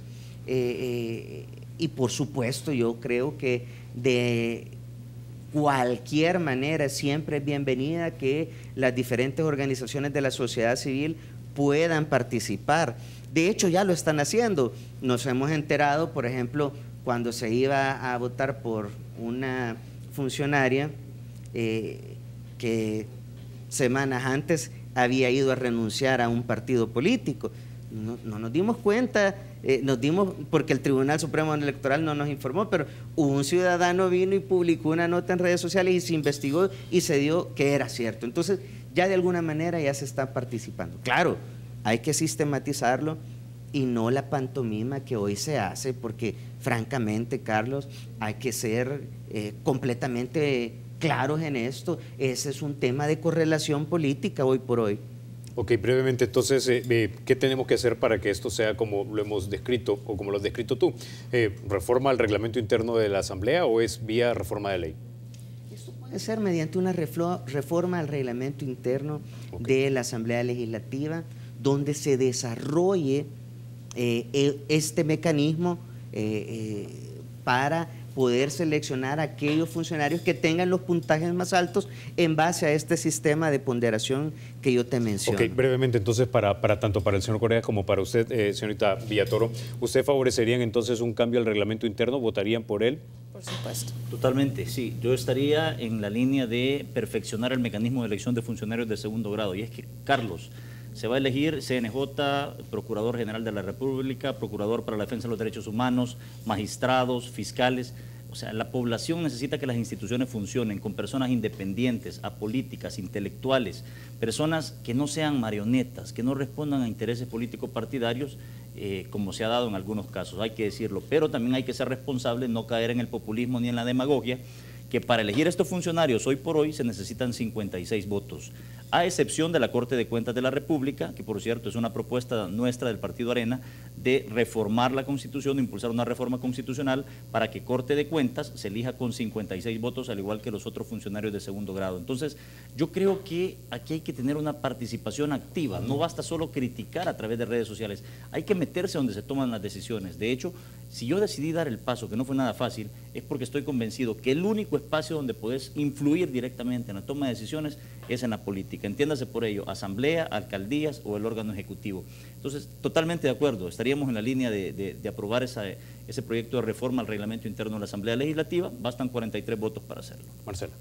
Y por supuesto, yo creo que de cualquier manera siempre es bienvenida que las diferentes organizaciones de la sociedad civil puedan participar. De hecho, ya lo están haciendo. Nos hemos enterado, por ejemplo, cuando se iba a votar por una funcionaria que semanas antes había ido a renunciar a un partido político. No nos dimos cuenta, porque el Tribunal Supremo Electoral no nos informó, pero un ciudadano vino y publicó una nota en redes sociales y se investigó y se dio que era cierto. Entonces, ya de alguna manera ya se está participando. Claro, hay que sistematizarlo y no la pantomima que hoy se hace, porque francamente, Carlos, hay que ser completamente claros en esto. Ese es un tema de correlación política hoy por hoy. Ok, brevemente, entonces, ¿qué tenemos que hacer para que esto sea como lo hemos descrito o como lo has descrito tú? ¿Reforma al reglamento interno de la Asamblea o es vía reforma de ley? Esto puede ser mediante una reforma al reglamento interno de la Asamblea Legislativa, donde se desarrolle este mecanismo para poder seleccionar a aquellos funcionarios que tengan los puntajes más altos en base a este sistema de ponderación que yo te menciono. Ok, brevemente, entonces, tanto para el señor Correa como para usted, señorita Villatoro, ¿usted favorecerían entonces un cambio al reglamento interno? ¿Votarían por él? Por supuesto. Totalmente, sí. Yo estaría en la línea de perfeccionar el mecanismo de elección de funcionarios de segundo grado. Y es que, Carlos, se va a elegir CNJ, Procurador General de la República, Procurador para la Defensa de los Derechos Humanos, magistrados, fiscales. O sea, la población necesita que las instituciones funcionen con personas independientes, apolíticas, intelectuales, personas que no sean marionetas, que no respondan a intereses políticos partidarios, como se ha dado en algunos casos, hay que decirlo. Pero también hay que ser responsable, no caer en el populismo ni en la demagogia, que para elegir a estos funcionarios hoy por hoy se necesitan 56 votos, a excepción de la Corte de Cuentas de la República, que por cierto es una propuesta nuestra del Partido Arena, de reformar la Constitución, de impulsar una reforma constitucional para que Corte de Cuentas se elija con 56 votos, al igual que los otros funcionarios de segundo grado. Entonces, yo creo que aquí hay que tener una participación activa, no basta solo criticar a través de redes sociales, hay que meterse donde se toman las decisiones. De hecho, si yo decidí dar el paso, que no fue nada fácil, es porque estoy convencido que el único espacio donde puedes influir directamente en la toma de decisiones es en la política. Entiéndase por ello, asamblea, alcaldías o el órgano ejecutivo. Entonces, totalmente de acuerdo, estaríamos en la línea de aprobar ese proyecto de reforma al reglamento interno de la Asamblea Legislativa, bastan 43 votos para hacerlo. Marcela.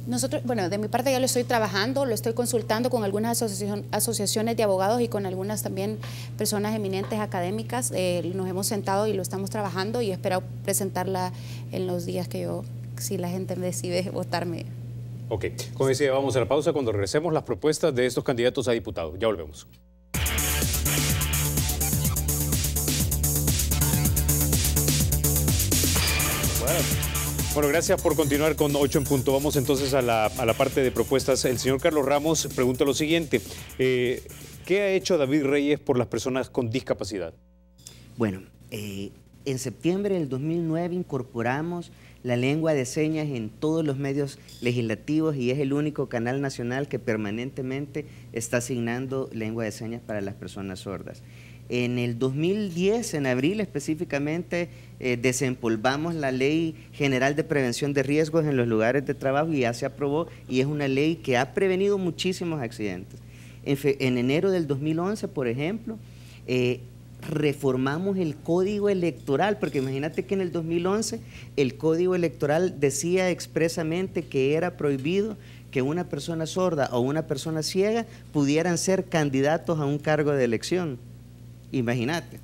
Nosotros, bueno, de mi parte ya lo estoy trabajando, lo estoy consultando con algunas asociaciones de abogados y con algunas también personas eminentes académicas. Nos hemos sentado y lo estamos trabajando y espero presentarla en los días que si la gente decide votarme. Ok, como decía, vamos a la pausa. Cuando regresemos, las propuestas de estos candidatos a diputados. Ya volvemos. Bueno, gracias por continuar con 8 en punto. Vamos entonces a la parte de propuestas. El señor Carlos Ramos pregunta lo siguiente. ¿Qué ha hecho David Reyes por las personas con discapacidad? Bueno, en septiembre del 2009 incorporamos la lengua de señas en todos los medios legislativos y es el único canal nacional que permanentemente está asignando lengua de señas para las personas sordas. En el 2010, en abril específicamente, desempolvamos la Ley General de Prevención de Riesgos en los lugares de trabajo y ya se aprobó y es una ley que ha prevenido muchísimos accidentes. En enero del 2011, por ejemplo, reformamos el Código Electoral, porque imagínate que en el 2011 el Código Electoral decía expresamente que era prohibido que una persona sorda o una persona ciega pudieran ser candidatos a un cargo de elección. Imagínate.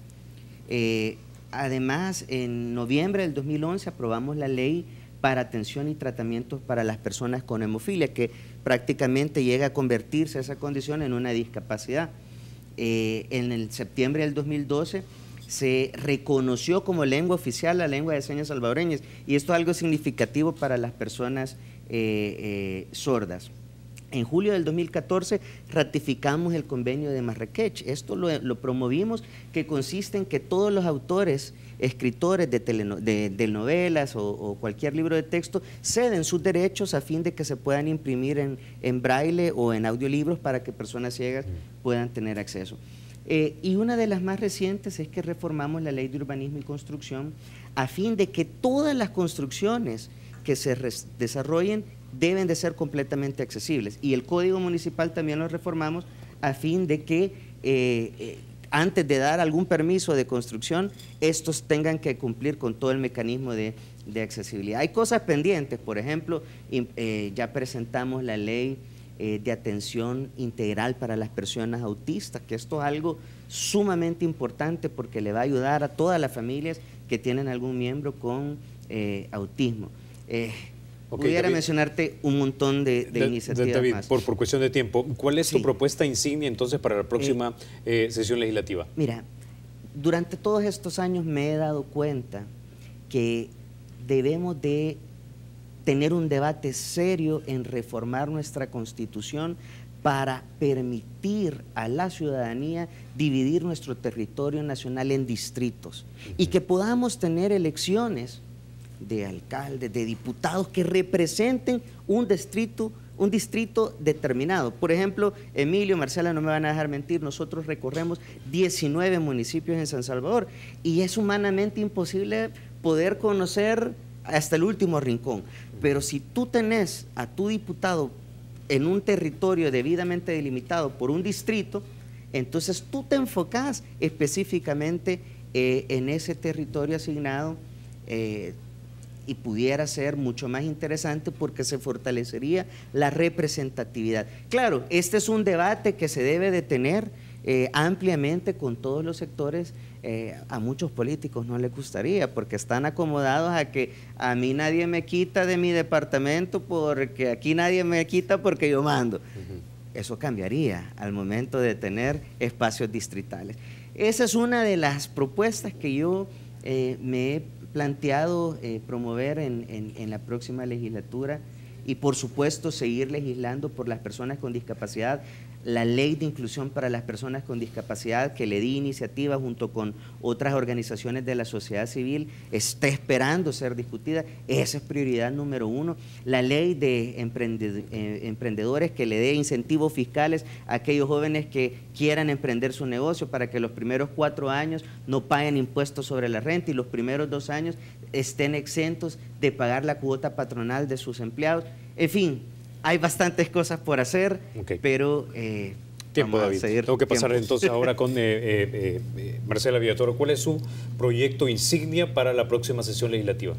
Además, en noviembre del 2011 aprobamos la ley para atención y tratamientos para las personas con hemofilia, que prácticamente llega a convertirse esa condición en una discapacidad. En el septiembre del 2012 se reconoció como lengua oficial la lengua de señas salvadoreñas y esto es algo significativo para las personas sordas. En julio del 2014 ratificamos el convenio de Marrakech. Esto lo promovimos, que consiste en que todos los autores, escritores de novelas o cualquier libro de texto ceden sus derechos a fin de que se puedan imprimir en braille o en audiolibros para que personas ciegas puedan tener acceso. Y una de las más recientes es que reformamos la Ley de Urbanismo y Construcción a fin de que todas las construcciones que se desarrollen deben de ser completamente accesibles. Y el Código Municipal también lo reformamos a fin de que antes de dar algún permiso de construcción, estos tengan que cumplir con todo el mecanismo de accesibilidad. Hay cosas pendientes, por ejemplo, ya presentamos la ley de atención integral para las personas autistas, que esto es algo sumamente importante porque le va a ayudar a todas las familias que tienen algún miembro con autismo. Pudiera David, mencionarte un montón de iniciativas David, más. Por cuestión de tiempo, ¿cuál es tu propuesta insignia entonces para la próxima sesión legislativa? Mira, durante todos estos años me he dado cuenta que debemos de tener un debate serio en reformar nuestra Constitución para permitir a la ciudadanía dividir nuestro territorio nacional en distritos y que podamos tener elecciones de alcaldes, de diputados que representen un distrito determinado. Por ejemplo, Emilio, Marcela, no me van a dejar mentir, nosotros recorremos 19 municipios en San Salvador y es humanamente imposible poder conocer hasta el último rincón. Pero si tú tenés a tu diputado en un territorio debidamente delimitado por un distrito, entonces tú te enfocás específicamente en ese territorio asignado y pudiera ser mucho más interesante porque se fortalecería la representatividad. Claro, este es un debate que se debe de tener ampliamente con todos los sectores. A muchos políticos no les gustaría porque están acomodados a que a mí nadie me quita de mi departamento porque aquí nadie me quita porque yo mando. Eso cambiaría al momento de tener espacios distritales. Esa es una de las propuestas que yo me he planteado promover en la próxima legislatura y por supuesto seguir legislando por las personas con discapacidad. La ley de inclusión para las personas con discapacidad que le di iniciativa junto con otras organizaciones de la sociedad civil está esperando ser discutida. Esa es prioridad número 1. La ley de emprendedores que le dé incentivos fiscales a aquellos jóvenes que quieran emprender su negocio para que los primeros 4 años no paguen impuestos sobre la renta y los primeros 2 años estén exentos de pagar la cuota patronal de sus empleados. En fin, hay bastantes cosas por hacer, pero tiempo, David. Tengo que pasar entonces ahora con Marcela Villatoro. ¿Cuál es su proyecto insignia para la próxima sesión legislativa?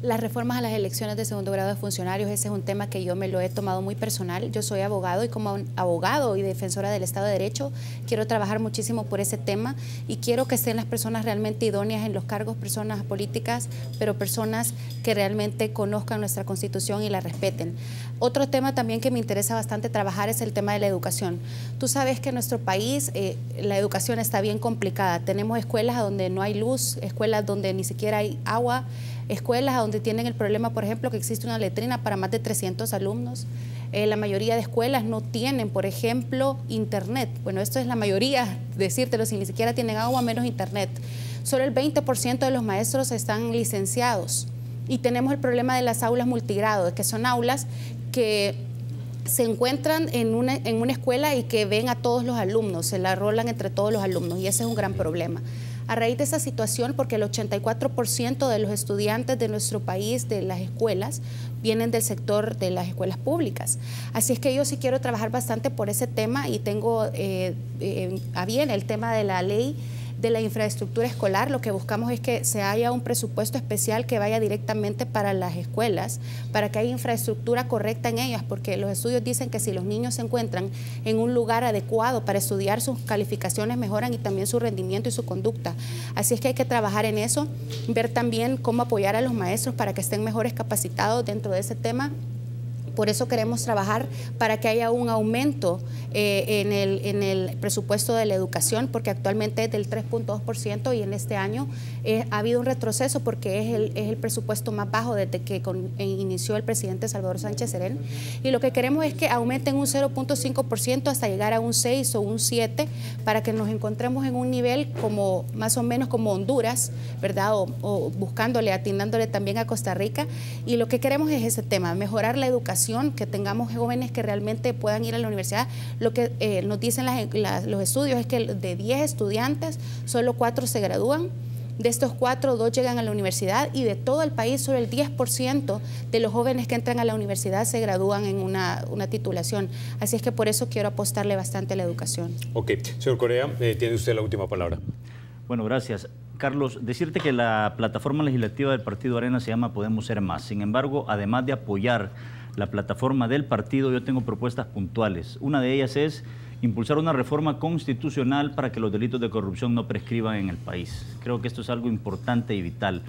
Las reformas a las elecciones de segundo grado de funcionarios, ese es un tema que yo me lo he tomado muy personal. Yo soy abogado y como abogado y defensora del Estado de Derecho quiero trabajar muchísimo por ese tema y quiero que estén las personas realmente idóneas en los cargos, personas políticas, pero personas que realmente conozcan nuestra Constitución y la respeten. Otro tema también que me interesa bastante trabajar es el tema de la educación. Tú sabes que en nuestro país la educación está bien complicada. Tenemos escuelas donde no hay luz, escuelas donde ni siquiera hay agua, escuelas donde tienen el problema, por ejemplo, que existe una letrina para más de 300 alumnos. La mayoría de escuelas no tienen, por ejemplo, internet. Bueno, esto es la mayoría, decírtelo, si ni siquiera tienen agua, menos internet. Solo el 20% de los maestros están licenciados. Y tenemos el problema de las aulas multigrado, que son aulas que se encuentran en una escuela y que ven a todos los alumnos, se la rolan entre todos los alumnos y ese es un gran problema. A raíz de esa situación, porque el 84% de los estudiantes de nuestro país, de las escuelas, vienen del sector de las escuelas públicas. Así es que yo sí quiero trabajar bastante por ese tema y tengo a bien el tema de la ley de la infraestructura escolar. Lo que buscamos es que se haya un presupuesto especial que vaya directamente para las escuelas, para que haya infraestructura correcta en ellas, porque los estudios dicen que si los niños se encuentran en un lugar adecuado para estudiar, sus calificaciones mejoran y también su rendimiento y su conducta. Así es que hay que trabajar en eso, ver también cómo apoyar a los maestros para que estén mejores capacitados dentro de ese tema. Por eso queremos trabajar para que haya un aumento en el presupuesto de la educación, porque actualmente es del 3.2% y en este año ha habido un retroceso porque es el presupuesto más bajo desde que inició el presidente Salvador Sánchez Serén. Y lo que queremos es que aumenten un 0.5% hasta llegar a un 6 o un 7 para que nos encontremos en un nivel como más o menos como Honduras, ¿verdad? O buscándole, atinándole también a Costa Rica. Y lo que queremos es ese tema, mejorar la educación, que tengamos jóvenes que realmente puedan ir a la universidad. Lo que nos dicen los estudios es que de 10 estudiantes, solo 4 se gradúan. De estos 4, 2 llegan a la universidad y de todo el país solo el 10% de los jóvenes que entran a la universidad se gradúan en una titulación. Así es que por eso quiero apostarle bastante a la educación. Ok. Señor Correa, tiene usted la última palabra. Bueno, gracias. Carlos, decirte que la plataforma legislativa del Partido Arena se llama Podemos Ser Más. Sin embargo, además de apoyar la plataforma del partido, yo tengo propuestas puntuales. Una de ellas es impulsar una reforma constitucional para que los delitos de corrupción no prescriban en el país. Creo que esto es algo importante y vital.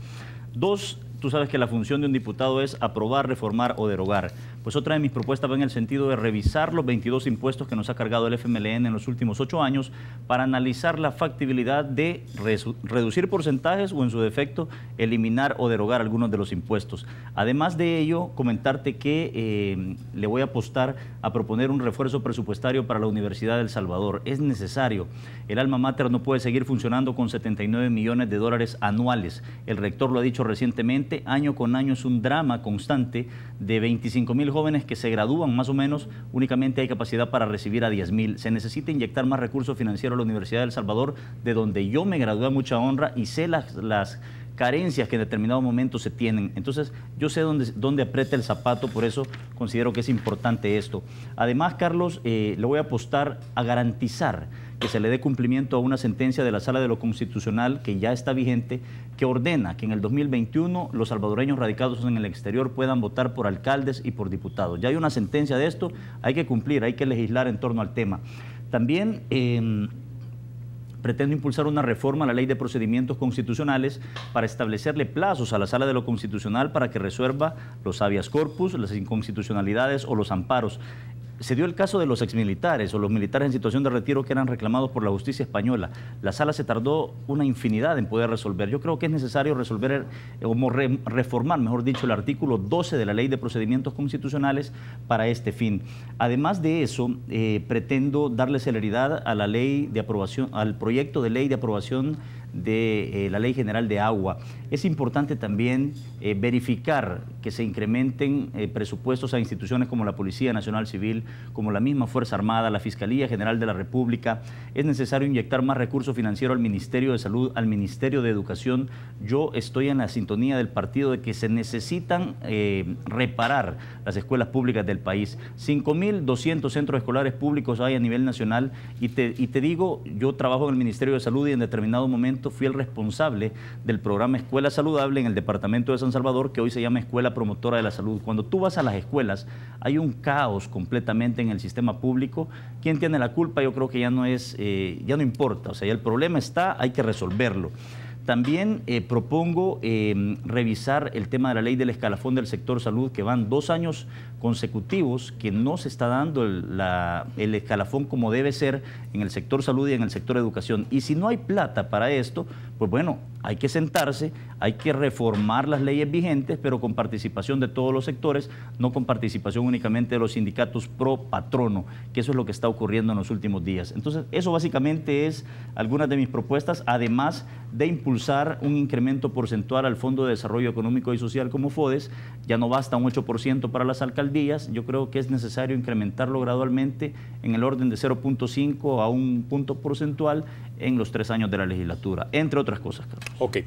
2, Tú sabes que la función de un diputado es aprobar, reformar o derogar. Pues otra de mis propuestas va en el sentido de revisar los 22 impuestos que nos ha cargado el FMLN en los últimos 8 años para analizar la factibilidad de reducir porcentajes o, en su defecto, eliminar o derogar algunos de los impuestos. Además de ello, comentarte que le voy a apostar a proponer un refuerzo presupuestario para la Universidad de El Salvador. Es necesario. El alma mater no puede seguir funcionando con 79 millones de dólares anuales. El rector lo ha dicho recientemente, año con año es un drama constante. De 25,000 jóvenes que se gradúan más o menos, únicamente hay capacidad para recibir a 10,000. Se necesita inyectar más recursos financieros a la Universidad de El Salvador, de donde yo me gradué a mucha honra y sé las carencias que en determinado momento se tienen. Entonces, yo sé dónde aprieta el zapato, por eso considero que es importante esto. Además, Carlos, le voy a apostar a garantizar que se le dé cumplimiento a una sentencia de la Sala de lo Constitucional que ya está vigente, que ordena que en el 2021 los salvadoreños radicados en el exterior puedan votar por alcaldes y por diputados. Ya hay una sentencia de esto, hay que cumplir, hay que legislar en torno al tema. También pretendo impulsar una reforma a la Ley de Procedimientos Constitucionales para establecerle plazos a la Sala de lo Constitucional para que resuelva los habeas corpus, las inconstitucionalidades o los amparos. Se dio el caso de los exmilitares o los militares en situación de retiro que eran reclamados por la justicia española. La sala se tardó una infinidad en poder resolver. Yo creo que es necesario resolver reformar, mejor dicho, el artículo 12 de la Ley de Procedimientos Constitucionales para este fin. Además de eso, pretendo darle celeridad a la ley de aprobación, al proyecto de ley de aprobación de la Ley General de Agua. Es importante también verificar que se incrementen presupuestos a instituciones como la Policía Nacional Civil, como la misma Fuerza Armada, la Fiscalía General de la República. Es necesario inyectar más recursos financieros al Ministerio de Salud, al Ministerio de Educación. Yo estoy en la sintonía del partido de que se necesitan reparar las escuelas públicas del país. 5,200 centros escolares públicos hay a nivel nacional y te digo, yo trabajo en el Ministerio de Salud y en determinado momento fui el responsable del programa Escuela Saludable en el departamento de San Salvador, que hoy se llama Escuela Promotora de la Salud. Cuando tú vas a las escuelas, hay un caos completamente en el sistema público. ¿Quién tiene la culpa? Yo creo que ya no importa. O sea, ya el problema está, hay que resolverlo. También propongo revisar el tema de la ley del escalafón del sector salud, que van 2 años consecutivos que no se está dando el escalafón como debe ser en el sector salud y en el sector educación. Y si no hay plata para esto, pues bueno, hay que sentarse, hay que reformar las leyes vigentes, pero con participación de todos los sectores, no con participación únicamente de los sindicatos pro patrono, que eso es lo que está ocurriendo en los últimos días. Entonces, eso básicamente es algunas de mis propuestas, además de impulsar un incremento porcentual al Fondo de Desarrollo Económico y Social como FODES. Ya no basta un 8% para las alcaldías, yo creo que es necesario incrementarlo gradualmente en el orden de 0.5 a 1 punto porcentual en los 3 años de la legislatura, entre otras cosas, Carlos. Ok.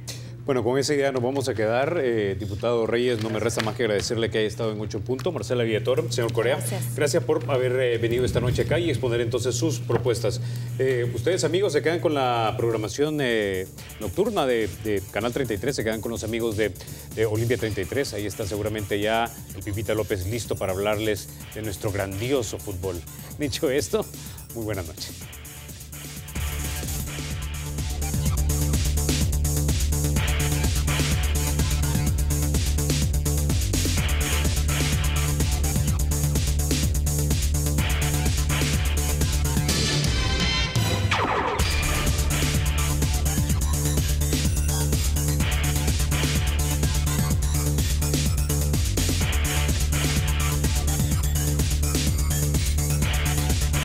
Bueno, con esa idea nos vamos a quedar. Diputado Reyes, no me resta más que agradecerle que haya estado en 8 Punto. Marcela Villator, señor Correa, gracias por haber venido esta noche acá y exponer entonces sus propuestas. Ustedes, amigos, se quedan con la programación nocturna de Canal 33, se quedan con los amigos de Olimpia 33. Ahí está seguramente ya el Pipita López listo para hablarles de nuestro grandioso fútbol. Dicho esto, muy buenas noches.